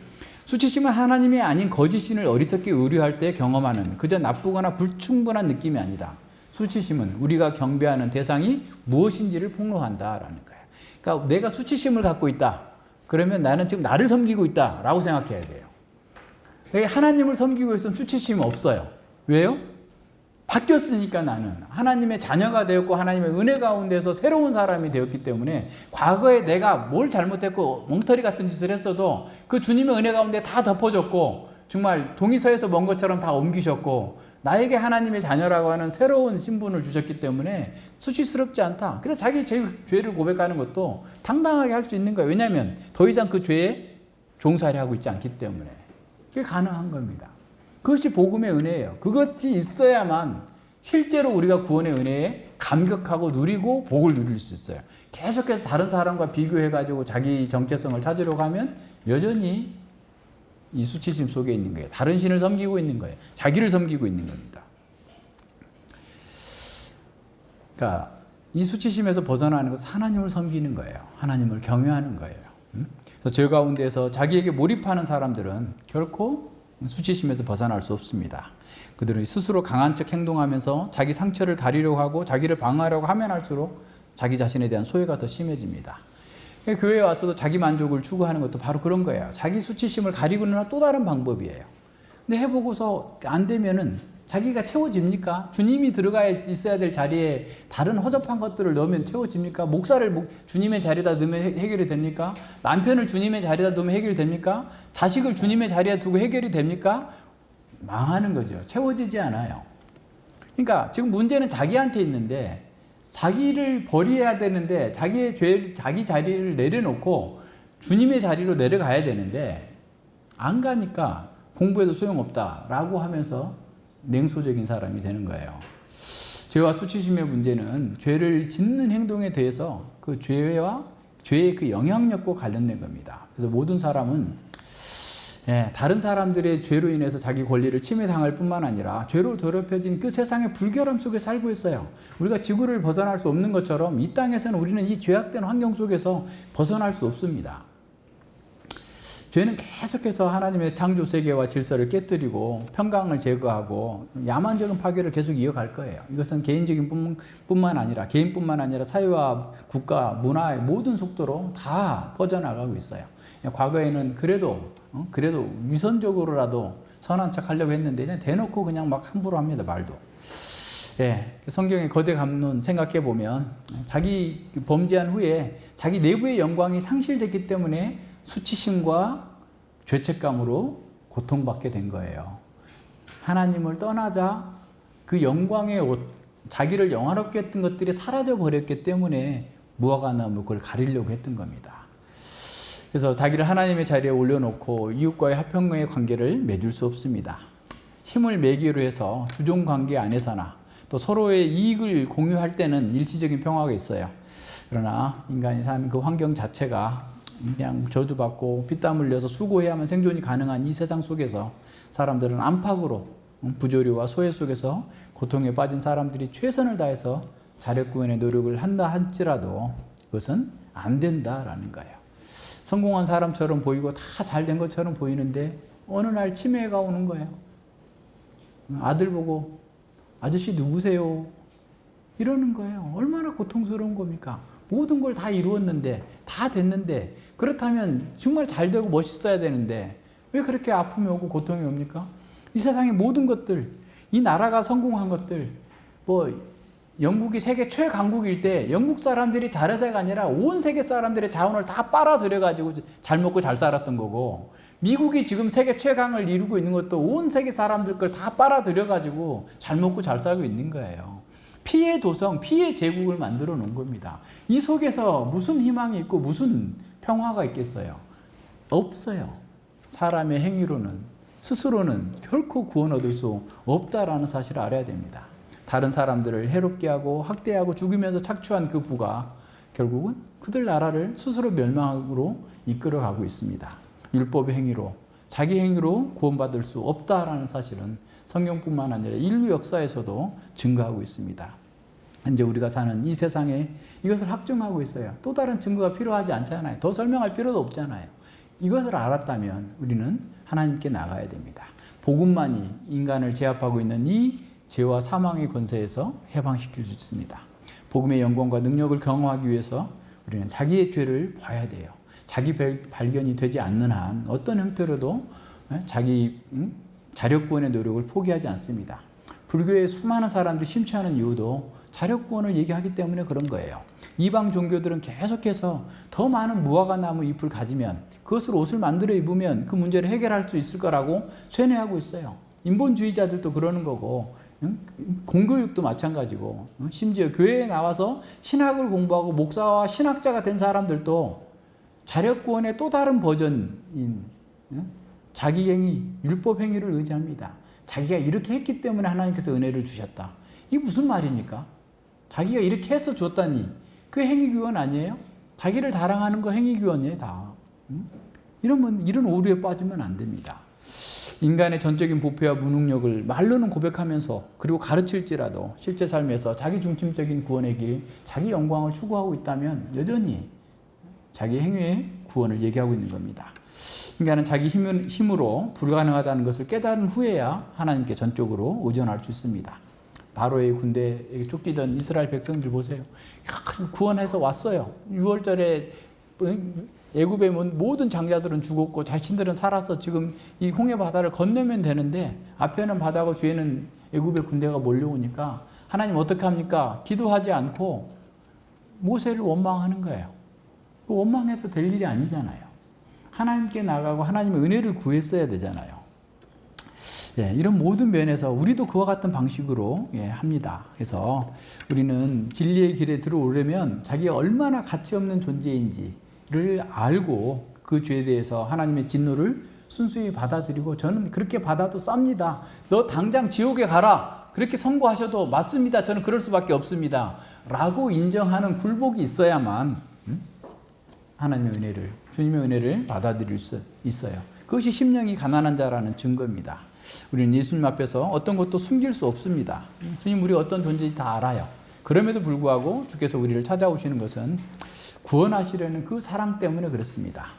수치심은 하나님이 아닌 거짓 신을 어리석게 의뢰할 때 경험하는 그저 나쁘거나 불충분한 느낌이 아니다. 수치심은 우리가 경배하는 대상이 무엇인지를 폭로한다라는 거예요. 그러니까 내가 수치심을 갖고 있다. 그러면 나는 지금 나를 섬기고 있다라고 생각해야 돼요. 내가 하나님을 섬기고 있으면 수치심이 없어요. 왜요? 바뀌었으니까 나는 하나님의 자녀가 되었고 하나님의 은혜 가운데서 새로운 사람이 되었기 때문에 과거에 내가 뭘 잘못했고 멍터리 같은 짓을 했어도 그 주님의 은혜 가운데 다 덮어졌고 정말 동의서에서 먼 것처럼 다 옮기셨고 나에게 하나님의 자녀라고 하는 새로운 신분을 주셨기 때문에 수치스럽지 않다. 그래서 자기 죄를 고백하는 것도 당당하게 할 수 있는 거예요. 왜냐하면 더 이상 그 죄에 종살이 하고 있지 않기 때문에 그게 가능한 겁니다. 그것이 복음의 은혜예요. 그것이 있어야만 실제로 우리가 구원의 은혜에 감격하고 누리고 복을 누릴 수 있어요. 계속해서 다른 사람과 비교해가지고 자기 정체성을 찾으려고 하면 여전히 이 수치심 속에 있는 거예요. 다른 신을 섬기고 있는 거예요. 자기를 섬기고 있는 겁니다. 그러니까 이 수치심에서 벗어나는 것은 하나님을 섬기는 거예요. 하나님을 경외하는 거예요. 그래서 죄 가운데서 자기에게 몰입하는 사람들은 결코 수치심에서 벗어날 수 없습니다. 그들은 스스로 강한 척 행동하면서 자기 상처를 가리려고 하고 자기를 방어하려고 하면 할수록 자기 자신에 대한 소외가 더 심해집니다. 교회에 와서도 자기 만족을 추구하는 것도 바로 그런 거예요. 자기 수치심을 가리고는 또 다른 방법이에요. 근데 해보고서 안 되면은 자기가 채워집니까? 주님이 들어가 있어야 될 자리에 다른 허접한 것들을 넣으면 채워집니까? 목사를 주님의 자리에다 넣으면 해결이 됩니까? 남편을 주님의 자리에다 넣으면 해결이 됩니까? 자식을 주님의 자리에 두고 해결이 됩니까? 망하는 거죠. 채워지지 않아요. 그러니까 지금 문제는 자기한테 있는데 자기를 버려야 되는데 자기 자리를 내려놓고 주님의 자리로 내려가야 되는데 안 가니까 공부해도 소용없다라고 하면서 냉소적인 사람이 되는 거예요. 죄와 수치심의 문제는 죄를 짓는 행동에 대해서 그 죄와 죄의 그 영향력과 관련된 겁니다. 그래서 모든 사람은 예, 다른 사람들의 죄로 인해서 자기 권리를 침해당할 뿐만 아니라 죄로 더럽혀진 그 세상의 불결함 속에 살고 있어요. 우리가 지구를 벗어날 수 없는 것처럼 이 땅에서는 우리는 이 죄악된 환경 속에서 벗어날 수 없습니다. 죄는 계속해서 하나님의 창조 세계와 질서를 깨뜨리고 평강을 제거하고 야만적인 파괴를 계속 이어갈 거예요. 이것은 개인적인 뿐만 아니라 개인뿐만 아니라 사회와 국가, 문화의 모든 속도로 다 퍼져나가고 있어요. 과거에는 그래도 위선적으로라도 선한 척 하려고 했는데 그냥 대놓고 그냥 막 함부로 합니다. 말도. 예, 성경의 거대 감론 생각해 보면 자기 범죄한 후에 자기 내부의 영광이 상실됐기 때문에 수치심과 죄책감으로 고통받게 된 거예요. 하나님을 떠나자 그 영광의 옷, 자기를 영화롭게 했던 것들이 사라져 버렸기 때문에 무화과 나무 그걸 가리려고 했던 겁니다. 그래서 자기를 하나님의 자리에 올려놓고 이웃과의 화평의 관계를 맺을 수 없습니다. 힘을 매기로 해서 주종 관계 안에서나 또 서로의 이익을 공유할 때는 일시적인 평화가 있어요. 그러나 인간이 사는 그 환경 자체가 그냥 저주받고 피땀 흘려서 수고해야만 생존이 가능한 이 세상 속에서 사람들은 안팎으로 부조리와 소외 속에서 고통에 빠진 사람들이 최선을 다해서 자력 구원의 노력을 한다 할지라도 그것은 안 된다라는 거예요. 성공한 사람처럼 보이고 다 잘 된 것처럼 보이는데 어느 날 치매가 오는 거예요. 아들 보고 아저씨 누구세요? 이러는 거예요. 얼마나 고통스러운 겁니까? 모든 걸 다 이루었는데 다 됐는데 그렇다면 정말 잘 되고 멋있어야 되는데 왜 그렇게 아픔이 오고 고통이 옵니까? 이 세상의 모든 것들, 이 나라가 성공한 것들, 영국이 세계 최강국일 때 영국 사람들이 잘해서가 아니라 온 세계 사람들의 자원을 다 빨아들여가지고 잘 먹고 잘 살았던 거고, 미국이 지금 세계 최강을 이루고 있는 것도 온 세계 사람들 걸 다 빨아들여가지고 잘 먹고 잘 살고 있는 거예요. 피해 도성, 피해 제국을 만들어 놓은 겁니다. 이 속에서 무슨 희망이 있고 무슨 평화가 있겠어요? 없어요. 사람의 행위로는, 스스로는 결코 구원 얻을 수 없다라는 사실을 알아야 됩니다. 다른 사람들을 해롭게 하고 학대하고 죽이면서 착취한 그 부가 결국은 그들 나라를 스스로 멸망으로 이끌어가고 있습니다. 율법의 행위로, 자기 행위로 구원받을 수 없다라는 사실은 성경뿐만 아니라 인류 역사에서도 증거하고 있습니다. 현재 우리가 사는 이 세상에 이것을 확증하고 있어요. 또 다른 증거가 필요하지 않잖아요. 더 설명할 필요도 없잖아요. 이것을 알았다면 우리는 하나님께 나가야 됩니다. 복음만이 인간을 제압하고 있는 이 죄와 사망의 권세에서 해방시킬 수 있습니다. 복음의 영광과 능력을 경험하기 위해서 우리는 자기의 죄를 봐야 돼요. 자기 발견이 되지 않는 한 어떤 형태로도 자기 자력구원의 노력을 포기하지 않습니다. 불교의 수많은 사람들이 심취하는 이유도 자력구원을 얘기하기 때문에 그런 거예요. 이방 종교들은 계속해서 더 많은 무화과 나무 잎을 가지면 그것으로 옷을 만들어 입으면 그 문제를 해결할 수 있을 거라고 쇠뇌하고 있어요. 인본주의자들도 그러는 거고, 공교육도 마찬가지고, 심지어 교회에 나와서 신학을 공부하고 목사와 신학자가 된 사람들도 자력구원의 또 다른 버전인 자기 행위, 율법 행위를 의지합니다. 자기가 이렇게 했기 때문에 하나님께서 은혜를 주셨다. 이게 무슨 말입니까? 자기가 이렇게 해서 주었다니 그 행위규원 아니에요? 자기를 자랑하는 거 행위규원이에요, 다. 이런 오류에 빠지면 안 됩니다. 인간의 전적인 부패와 무능력을 말로는 고백하면서 그리고 가르칠지라도 실제 삶에서 자기 중심적인 구원의 길, 자기 영광을 추구하고 있다면 여전히 자기 행위의 구원을 얘기하고 있는 겁니다. 인간은 자기 힘으로 불가능하다는 것을 깨달은 후에야 하나님께 전적으로 의존할 수 있습니다. 바로의 군대에 쫓기던 이스라엘 백성들 보세요. 구원해서 왔어요. 6월절에 애굽의 모든 장자들은 죽었고 자신들은 살아서 지금 이 홍해 바다를 건너면 되는데 앞에는 바다고 뒤에는 애굽의 군대가 몰려오니까 하나님 어떻게 합니까? 기도하지 않고 모세를 원망하는 거예요. 원망해서 될 일이 아니잖아요. 하나님께 나가고 하나님의 은혜를 구했어야 되잖아요. 이런 모든 면에서 우리도 그와 같은 방식으로 합니다. 그래서 우리는 진리의 길에 들어오려면 자기가 얼마나 가치 없는 존재인지를 알고 그 죄에 대해서 하나님의 진노를 순수히 받아들이고, 저는 그렇게 받아도 쌉니다. 너 당장 지옥에 가라. 그렇게 선고하셔도 맞습니다. 저는 그럴 수밖에 없습니다. 라고 인정하는 굴복이 있어야만 하나님의 은혜를, 주님의 은혜를 받아들일 수 있어요. 그것이 심령이 가난한 자라는 증거입니다. 우리는 예수님 앞에서 어떤 것도 숨길 수 없습니다. 주님 우리 어떤 존재인지 다 알아요. 그럼에도 불구하고 주께서 우리를 찾아오시는 것은 구원하시려는 그 사랑 때문에 그렇습니다.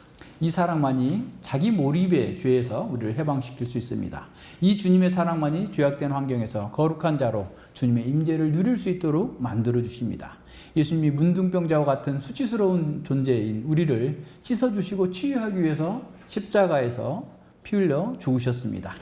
이 사랑만이 자기 몰입의 죄에서 우리를 해방시킬 수 있습니다. 이 주님의 사랑만이 죄악된 환경에서 거룩한 자로 주님의 임재를 누릴 수 있도록 만들어 주십니다. 예수님이 문둥병자와 같은 수치스러운 존재인 우리를 씻어주시고 치유하기 위해서 십자가에서 피 흘려 죽으셨습니다.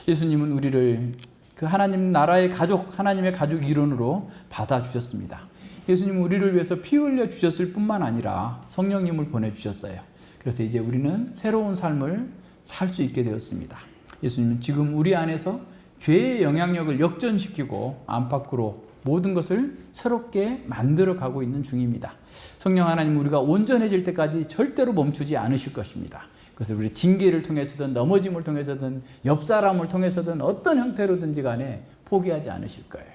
예수님은 우리를 그 하나님 나라의 가족, 하나님의 가족 일원으로 받아주셨습니다. 예수님은 우리를 위해서 피 흘려 주셨을 뿐만 아니라 성령님을 보내주셨어요. 그래서 이제 우리는 새로운 삶을 살 수 있게 되었습니다. 예수님은 지금 우리 안에서 죄의 영향력을 역전시키고 안팎으로 모든 것을 새롭게 만들어 가고 있는 중입니다. 성령 하나님 우리가 온전해질 때까지 절대로 멈추지 않으실 것입니다. 그래서 우리 징계를 통해서든 넘어짐을 통해서든 옆 사람을 통해서든 어떤 형태로든지 간에 포기하지 않으실 거예요.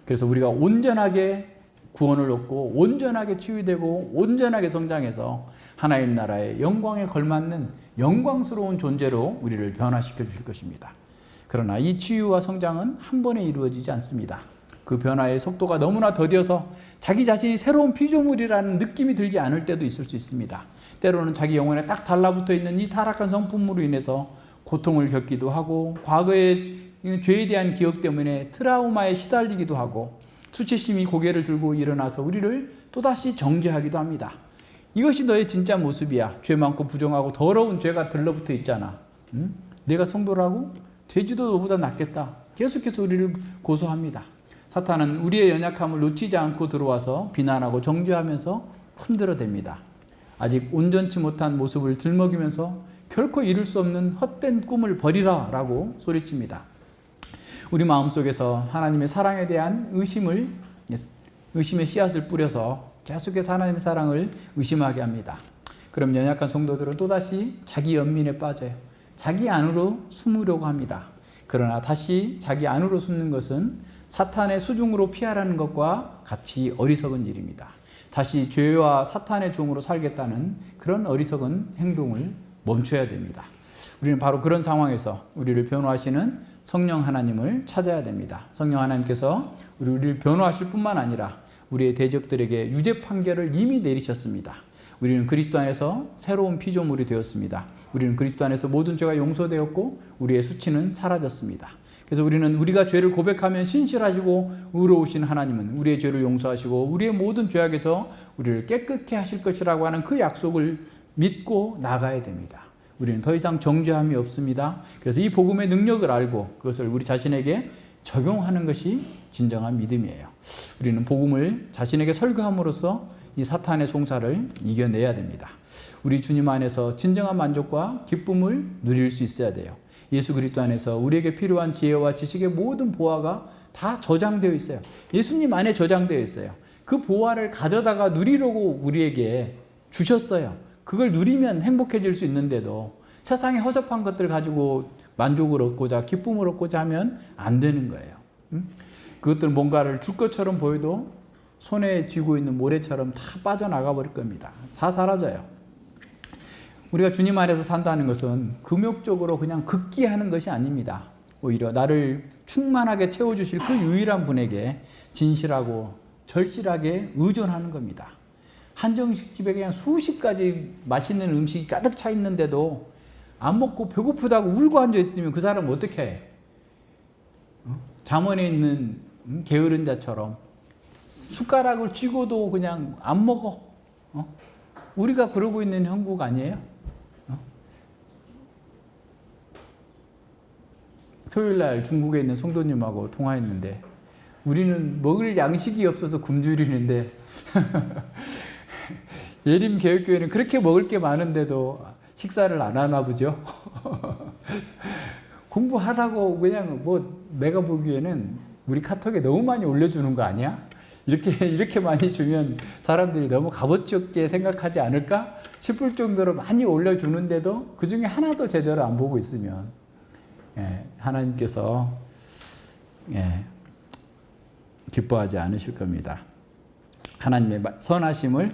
그래서 우리가 온전하게 구원을 얻고 온전하게 치유되고 온전하게 성장해서 하나님 나라의 영광에 걸맞는 영광스러운 존재로 우리를 변화시켜 주실 것입니다. 그러나 이 치유와 성장은 한 번에 이루어지지 않습니다. 그 변화의 속도가 너무나 더뎌서 자기 자신이 새로운 피조물이라는 느낌이 들지 않을 때도 있을 수 있습니다. 때로는 자기 영혼에 딱 달라붙어 있는 이 타락한 성품으로 인해서 고통을 겪기도 하고 과거의 죄에 대한 기억 때문에 트라우마에 시달리기도 하고 수치심이 고개를 들고 일어나서 우리를 또다시 정죄하기도 합니다. 이것이 너의 진짜 모습이야. 죄 많고 부정하고 더러운 죄가 들러붙어 있잖아. 응? 내가 성도라고? 돼지도 너보다 낫겠다. 계속해서 우리를 고소합니다. 사탄은 우리의 연약함을 놓치지 않고 들어와서 비난하고 정죄하면서 흔들어댑니다. 아직 온전치 못한 모습을 들먹이면서 결코 이룰 수 없는 헛된 꿈을 버리라 라고 소리칩니다. 우리 마음속에서 하나님의 사랑에 대한 의심의 씨앗을 뿌려서 계속해서 하나님의 사랑을 의심하게 합니다. 그럼 연약한 성도들은 또다시 자기 연민에 빠져요. 자기 안으로 숨으려고 합니다. 그러나 다시 자기 안으로 숨는 것은 사탄의 수중으로 피하라는 것과 같이 어리석은 일입니다. 다시 죄와 사탄의 종으로 살겠다는 그런 어리석은 행동을 멈춰야 됩니다. 우리는 바로 그런 상황에서 우리를 변호하시는 성령 하나님을 찾아야 됩니다. 성령 하나님께서 우리를 변호하실 뿐만 아니라 우리의 대적들에게 유죄 판결을 이미 내리셨습니다. 우리는 그리스도 안에서 새로운 피조물이 되었습니다. 우리는 그리스도 안에서 모든 죄가 용서되었고 우리의 수치는 사라졌습니다. 그래서 우리는 우리가 죄를 고백하면 신실하시고 의로우신 하나님은 우리의 죄를 용서하시고 우리의 모든 죄악에서 우리를 깨끗게 하실 것이라고 하는 그 약속을 믿고 나가야 됩니다. 우리는 더 이상 정죄함이 없습니다. 그래서 이 복음의 능력을 알고 그것을 우리 자신에게 적용하는 것이 진정한 믿음이에요. 우리는 복음을 자신에게 설교함으로써 이 사탄의 송사를 이겨내야 됩니다. 우리 주님 안에서 진정한 만족과 기쁨을 누릴 수 있어야 돼요. 예수 그리스도 안에서 우리에게 필요한 지혜와 지식의 모든 보화가 다 저장되어 있어요. 예수님 안에 저장되어 있어요. 그 보화를 가져다가 누리려고 우리에게 주셨어요. 그걸 누리면 행복해질 수 있는데도 세상의 허접한 것들 가지고 만족을 얻고자 기쁨을 얻고자 하면 안 되는 거예요. 그것들 뭔가를 줄 것처럼 보여도 손에 쥐고 있는 모래처럼 다 빠져나가 버릴 겁니다. 다 사라져요. 우리가 주님 안에서 산다는 것은 금욕적으로 그냥 극기하는 것이 아닙니다. 오히려 나를 충만하게 채워주실 그 유일한 분에게 진실하고 절실하게 의존하는 겁니다. 한정식 집에 그냥 수십 가지 맛있는 음식이 가득 차 있는데도 안 먹고 배고프다고 울고 앉아 있으면 그 사람은 어떻게 해? 잠언에 있는 게으른 자처럼 숟가락을 쥐고도 그냥 안 먹어. 우리가 그러고 있는 형국 아니에요? 토요일날 중국에 있는 성도님하고 통화했는데 우리는 먹을 양식이 없어서 굶주리는데 예림 개혁교회는 그렇게 먹을 게 많은데도 식사를 안 하나 보죠. 공부하라고 그냥 내가 보기에는 우리 카톡에 너무 많이 올려주는 거 아니야? 이렇게 많이 주면 사람들이 너무 값어치없게 생각하지 않을까 싶을 정도로 많이 올려주는데도 그 중에 하나도 제대로 안 보고 있으면 하나님께서 기뻐하지 않으실 겁니다. 하나님의 선하심을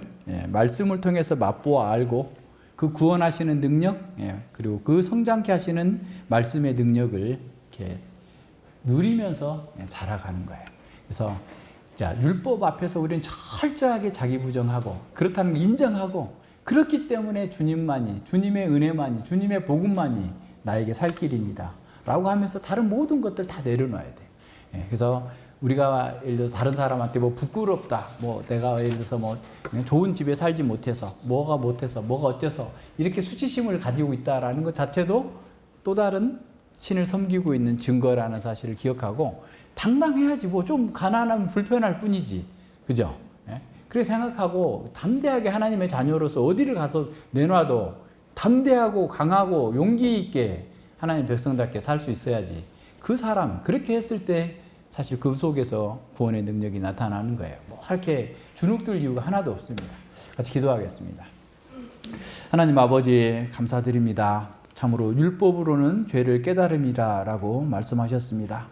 말씀을 통해서 맛보아 알고 그 구원하시는 능력, 그리고 그 성장케 하시는 말씀의 능력을 이렇게 누리면서 자라가는 거예요. 그래서 자, 율법 앞에서 우리는 철저하게 자기 부정하고 그렇다는 걸 인정하고 그렇기 때문에 주님만이, 주님의 은혜만이, 주님의 복음만이 나에게 살 길입니다. 라고 하면서 다른 모든 것들 다 내려놔야 돼요. 그래서 우리가 예를 들어서 다른 사람한테 뭐 부끄럽다, 뭐 내가 예를 들어서 뭐 좋은 집에 살지 못해서, 뭐가 어째서 이렇게 수치심을 가지고 있다라는 것 자체도 또 다른 신을 섬기고 있는 증거라는 사실을 기억하고 당당해야지 뭐 좀 가난하면 불편할 뿐이지. 그죠? 그렇게 생각하고 담대하게 하나님의 자녀로서 어디를 가서 내놔도 담대하고 강하고 용기 있게 하나님 백성답게 살 수 있어야지. 그 사람 그렇게 했을 때 사실 그 속에서 구원의 능력이 나타나는 거예요. 뭐 이렇게 주눅들 이유가 하나도 없습니다. 같이 기도하겠습니다. 하나님 아버지 감사드립니다. 참으로 율법으로는 죄를 깨달음이라라고 말씀하셨습니다.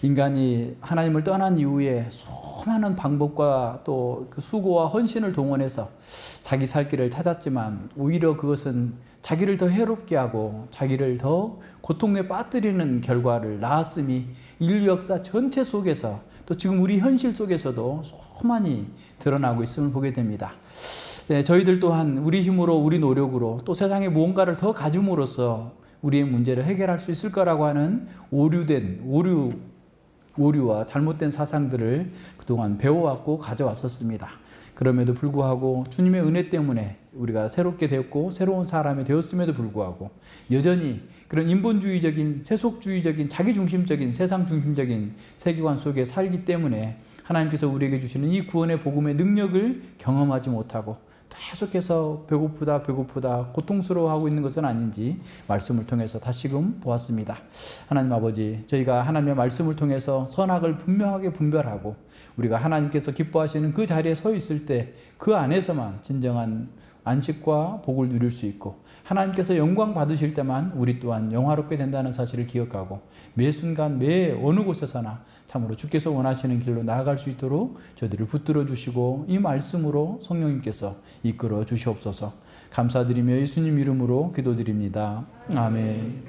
인간이 하나님을 떠난 이후에 수많은 방법과 또 그 수고와 헌신을 동원해서 자기 살 길을 찾았지만 오히려 그것은 자기를 더 해롭게 하고 자기를 더 고통에 빠뜨리는 결과를 낳았음이 인류 역사 전체 속에서 또 지금 우리 현실 속에서도 수많이 드러나고 있음을 보게 됩니다. 저희들 또한 우리 힘으로 우리 노력으로 또 세상에 무언가를 더 가짐으로써 우리의 문제를 해결할 수 있을 거라고 하는 오류와 잘못된 사상들을 그동안 배워왔고 가져왔었습니다. 그럼에도 불구하고 주님의 은혜 때문에 우리가 새롭게 되었고 새로운 사람이 되었음에도 불구하고 여전히 그런 인본주의적인 세속주의적인 자기중심적인 세상중심적인 세계관 속에 살기 때문에 하나님께서 우리에게 주시는 이 구원의 복음의 능력을 경험하지 못하고 계속해서 배고프다 고통스러워하고 있는 것은 아닌지 말씀을 통해서 다시금 보았습니다. 하나님 아버지, 저희가 하나님의 말씀을 통해서 선악을 분명하게 분별하고 우리가 하나님께서 기뻐하시는 그 자리에 서 있을 때 그 안에서만 진정한 안식과 복을 누릴 수 있고 하나님께서 영광 받으실 때만 우리 또한 영화롭게 된다는 사실을 기억하고 매 순간 매 어느 곳에서나 참으로 주께서 원하시는 길로 나아갈 수 있도록 저희들을 붙들어 주시고 이 말씀으로 성령님께서 이끌어 주시옵소서. 감사드리며 예수님 이름으로 기도드립니다. 아멘.